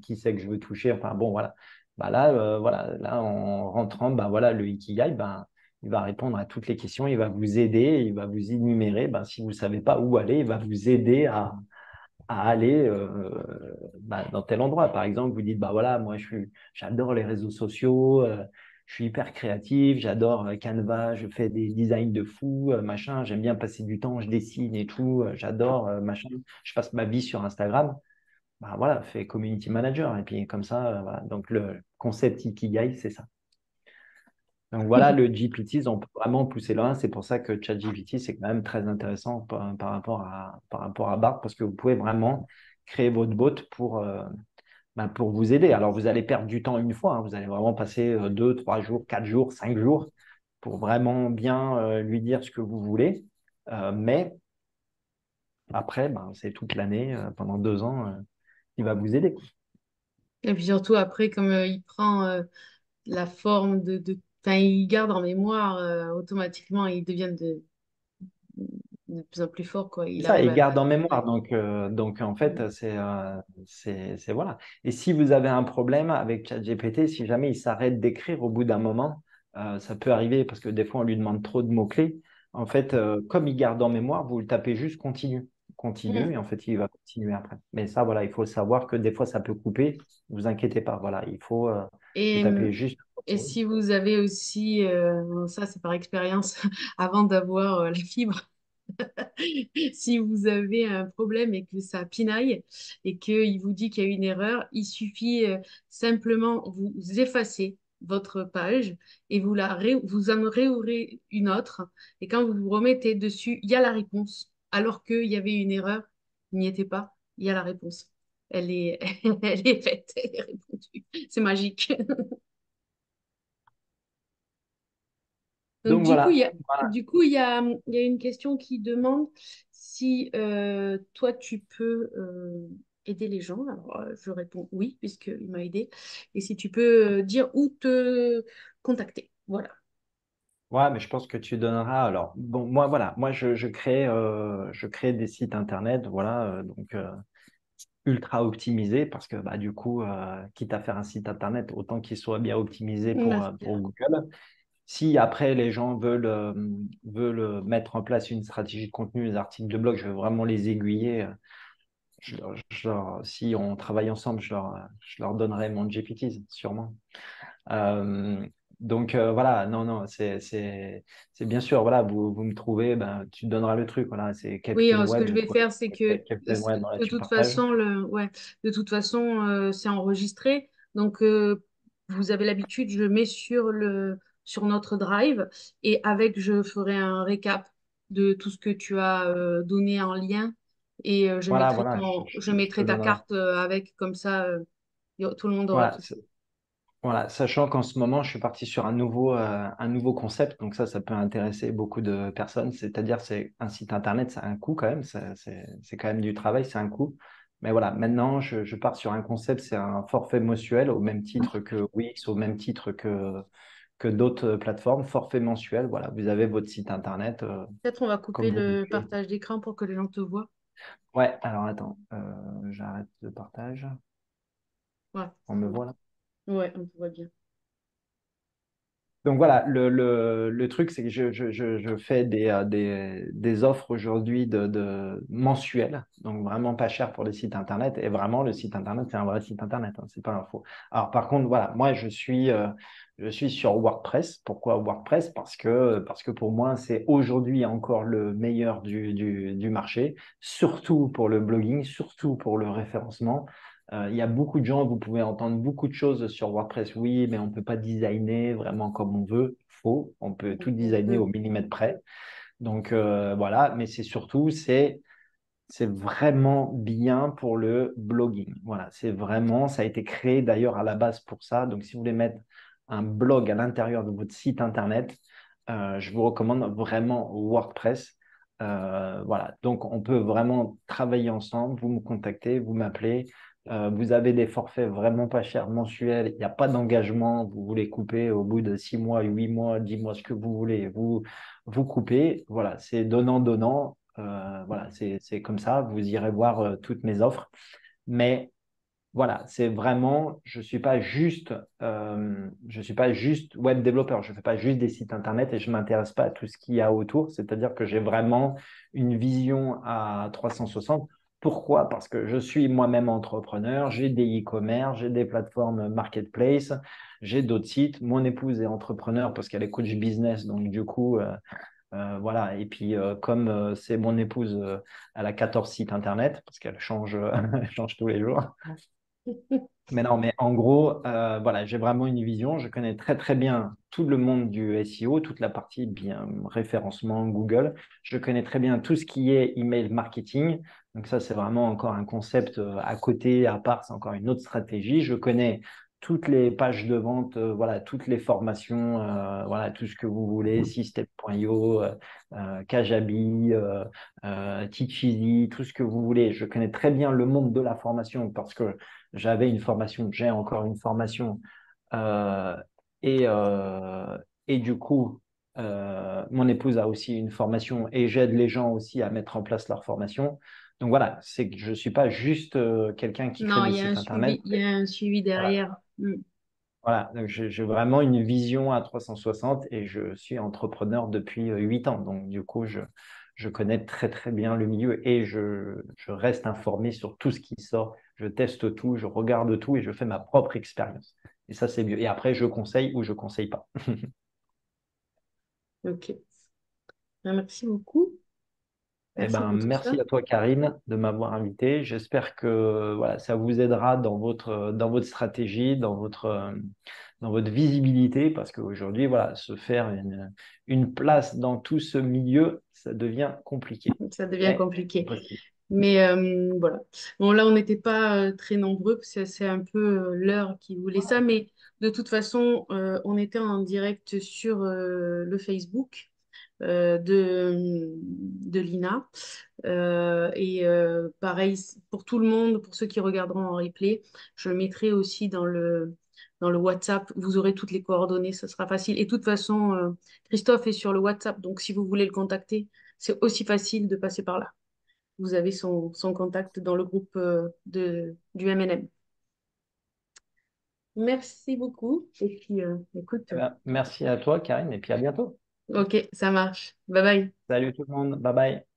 qui c'est que je veux toucher. Enfin bon, voilà. Bah là, voilà, là en rentrant, bah voilà, le Ikigai, bah, il va répondre à toutes les questions. Il va vous aider, il va vous énumérer. Bah, si vous ne savez pas où aller, il va vous aider à aller dans tel endroit. Par exemple, vous dites, bah voilà, j'adore les réseaux sociaux, je suis hyper créatif, j'adore Canva, je fais des designs de fou, machin, j'aime bien passer du temps, je dessine et tout, j'adore, machin, je passe ma vie sur Instagram. Bah voilà, fais community manager. Et puis comme ça, voilà. Donc le concept Ikigai, c'est ça. Donc voilà, le GPT, on peut vraiment pousser loin. C'est pour ça que ChatGPT, c'est quand même très intéressant par rapport à Bard, parce que vous pouvez vraiment créer votre bot pour vous aider. Alors, vous allez perdre du temps une fois, hein. Vous allez vraiment passer 2, 3 jours, 4 jours, 5 jours pour vraiment bien lui dire ce que vous voulez. Mais après, ben, c'est toute l'année, pendant 2 ans, il va vous aider. Et puis surtout, après, comme il prend la forme enfin, il garde en mémoire automatiquement, il devient de plus en plus fort, quoi. C'est Il ça, arrive il à... garde en mémoire. Donc en fait, voilà. Et si vous avez un problème avec ChatGPT, si jamais il s'arrête d'écrire au bout d'un moment, ça peut arriver parce que des fois, on lui demande trop de mots-clés. En fait, comme il garde en mémoire, vous le tapez juste continue. Continue, et Mm. en fait, il va continuer après. Mais ça, voilà, il faut savoir que des fois, ça peut couper. Ne vous inquiétez pas. Voilà, vous Et, tapez juste et si vous avez aussi, ça c'est par expérience, avant d'avoir la fibre, si vous avez un problème et que ça pinaille et qu'il vous dit qu'il y a une erreur, il suffit simplement vous effacer votre page et vous en réouvrez une autre. Et quand vous vous remettez dessus, il y a la réponse. Alors qu'il y avait une erreur, il n'y était pas, il y a la réponse. Elle est, elle est faite, elle est répondue. C'est magique. Donc, donc voilà. Voilà. il y a une question qui demande si toi, tu peux aider les gens. Alors, je réponds oui, puisqu'il m'a aidé. Et si tu peux dire où te contacter. Voilà. Ouais, mais je pense que tu donneras. Alors, bon, moi, voilà, moi, je crée des sites internet, voilà, donc ultra optimisés parce que, bah, du coup, quitte à faire un site internet, autant qu'il soit bien optimisé Ah, pour, c'est pour clair. Google. Si après les gens veulent mettre en place une stratégie de contenu, les articles de blog, je veux vraiment les aiguiller. Si on travaille ensemble, je leur donnerai mon GPT, sûrement. Euh, donc voilà, non, non, c'est bien sûr, voilà, vous me trouvez, ben, tu donneras le truc, voilà, c'est Oui, Captain ce que Web, je vous vais pouvez, faire, c'est que Captain Web, voilà, de tu toute partages. façon, de toute façon, c'est enregistré. Donc, vous avez l'habitude, je mets sur notre drive et je ferai un récap de tout ce que tu as donné en lien et Voilà, voilà, je mettrai je te ta donnerai. carte avec comme ça, tout le monde aura Voilà, tout. Voilà, sachant qu'en ce moment, je suis parti sur un nouveau concept, donc ça peut intéresser beaucoup de personnes. C'est-à-dire, c'est un site internet, c'est un coût quand même, c'est quand même du travail, c'est un coût. Mais voilà, maintenant, je pars sur un concept, c'est un forfait mensuel au même titre que Wix, au même titre que d'autres plateformes, forfait mensuel. Voilà, vous avez votre site internet Peut-être on va comme couper vous le voulez. partage d'écran pour que les gens te voient. Ouais, alors attends, j'arrête le partage. Ouais, On me voit là. ouais, on te voit bien. Donc voilà, le truc, c'est que je fais des offres aujourd'hui mensuelles, donc vraiment pas cher pour les sites internet. Et vraiment, le site internet, c'est un vrai site internet, hein, c'est pas un faux. Alors par contre, voilà, moi je suis sur WordPress. Pourquoi WordPress? Parce que pour moi, c'est aujourd'hui encore le meilleur du marché, surtout pour le blogging, surtout pour le référencement. Il y a beaucoup de gens, vous pouvez entendre beaucoup de choses sur WordPress. Oui, mais on ne peut pas designer vraiment comme on veut. Faux, on peut tout On designer au peut. millimètre près. Donc voilà, mais c'est surtout, c'est vraiment bien pour le blogging. Voilà, c'est vraiment, ça a été créé d'ailleurs à la base pour ça. Donc si vous voulez mettre un blog à l'intérieur de votre site internet, je vous recommande vraiment WordPress. Voilà, donc on peut vraiment travailler ensemble. Vous me contactez, vous m'appelez. Vous avez des forfaits vraiment pas chers mensuels. Il n'y a pas d'engagement. Vous voulez couper au bout de 6 mois, 8 mois, 10 mois, ce que vous voulez. Vous coupez. Voilà, c'est donnant-donnant. Voilà, c'est comme ça. Vous irez voir toutes mes offres. Mais voilà, c'est vraiment, je suis pas juste web développeur, je fais pas juste des sites internet et je m'intéresse pas à tout ce qu'il y a autour. C'est-à-dire que j'ai vraiment une vision à 360. Pourquoi? Parce que je suis moi-même entrepreneur, j'ai des e-commerce, j'ai des plateformes marketplace, j'ai d'autres sites. Mon épouse est entrepreneur parce qu'elle est coach business, donc du coup, voilà. Et puis, comme c'est mon épouse, elle a 14 sites internet parce qu'elle change, elle change tous les jours. Mais non, mais en gros, voilà, j'ai vraiment une vision. Je connais très très bien tout le monde du SEO, toute la partie bien référencement Google. Je connais très bien tout ce qui est email marketing. Donc ça, c'est vraiment encore un concept à côté, à part, c'est encore une autre stratégie. Je connais toutes les pages de vente, voilà, toutes les formations, voilà, tout ce que vous voulez, System.io, Kajabi, Teacheasy, tout ce que vous voulez. Je connais très bien le monde de la formation parce que j'avais une formation, j'ai encore une formation euh, et, euh, et du coup, mon épouse a aussi une formation et j'aide les gens aussi à mettre en place leur formation. Donc voilà, c'est que je ne suis pas juste quelqu'un qui crée Non, des il y a un sites internet. suivi, il y a un suivi Voilà, derrière. Mm. voilà. Donc j'ai vraiment une vision à 360 et je suis entrepreneur depuis 8 ans. Donc du coup, je connais très très bien le milieu et je reste informé sur tout ce qui sort. Je teste tout, je regarde tout et je fais ma propre expérience. Et ça, c'est mieux. Et après, je conseille ou je conseille pas. Ok. Merci beaucoup. Eh Merci ben, pour tout ça. merci à toi, Karine, de m'avoir invité. J'espère que voilà, ça vous aidera dans votre stratégie, dans votre visibilité, parce qu'aujourd'hui, voilà, se faire une place dans tout ce milieu, ça devient compliqué. Ça devient Mais c'est compliqué. possible. Mais voilà. Bon, là, on n'était pas très nombreux, parce que c'est un peu l'heure qui voulait ça. Mais de toute façon, on était en direct sur le Facebook de Lina. Pareil, pour tout le monde, pour ceux qui regarderont en replay, je le mettrai aussi dans le WhatsApp. Vous aurez toutes les coordonnées, ça sera facile. Et de toute façon, Christophe est sur le WhatsApp, donc si vous voulez le contacter, c'est aussi facile de passer par là. Vous avez son contact dans le groupe du MNM. Merci beaucoup. Et puis, écoute, Eh ben, merci à toi, Karine, et puis à bientôt. ok, ça marche. Bye bye. Salut tout le monde. Bye bye.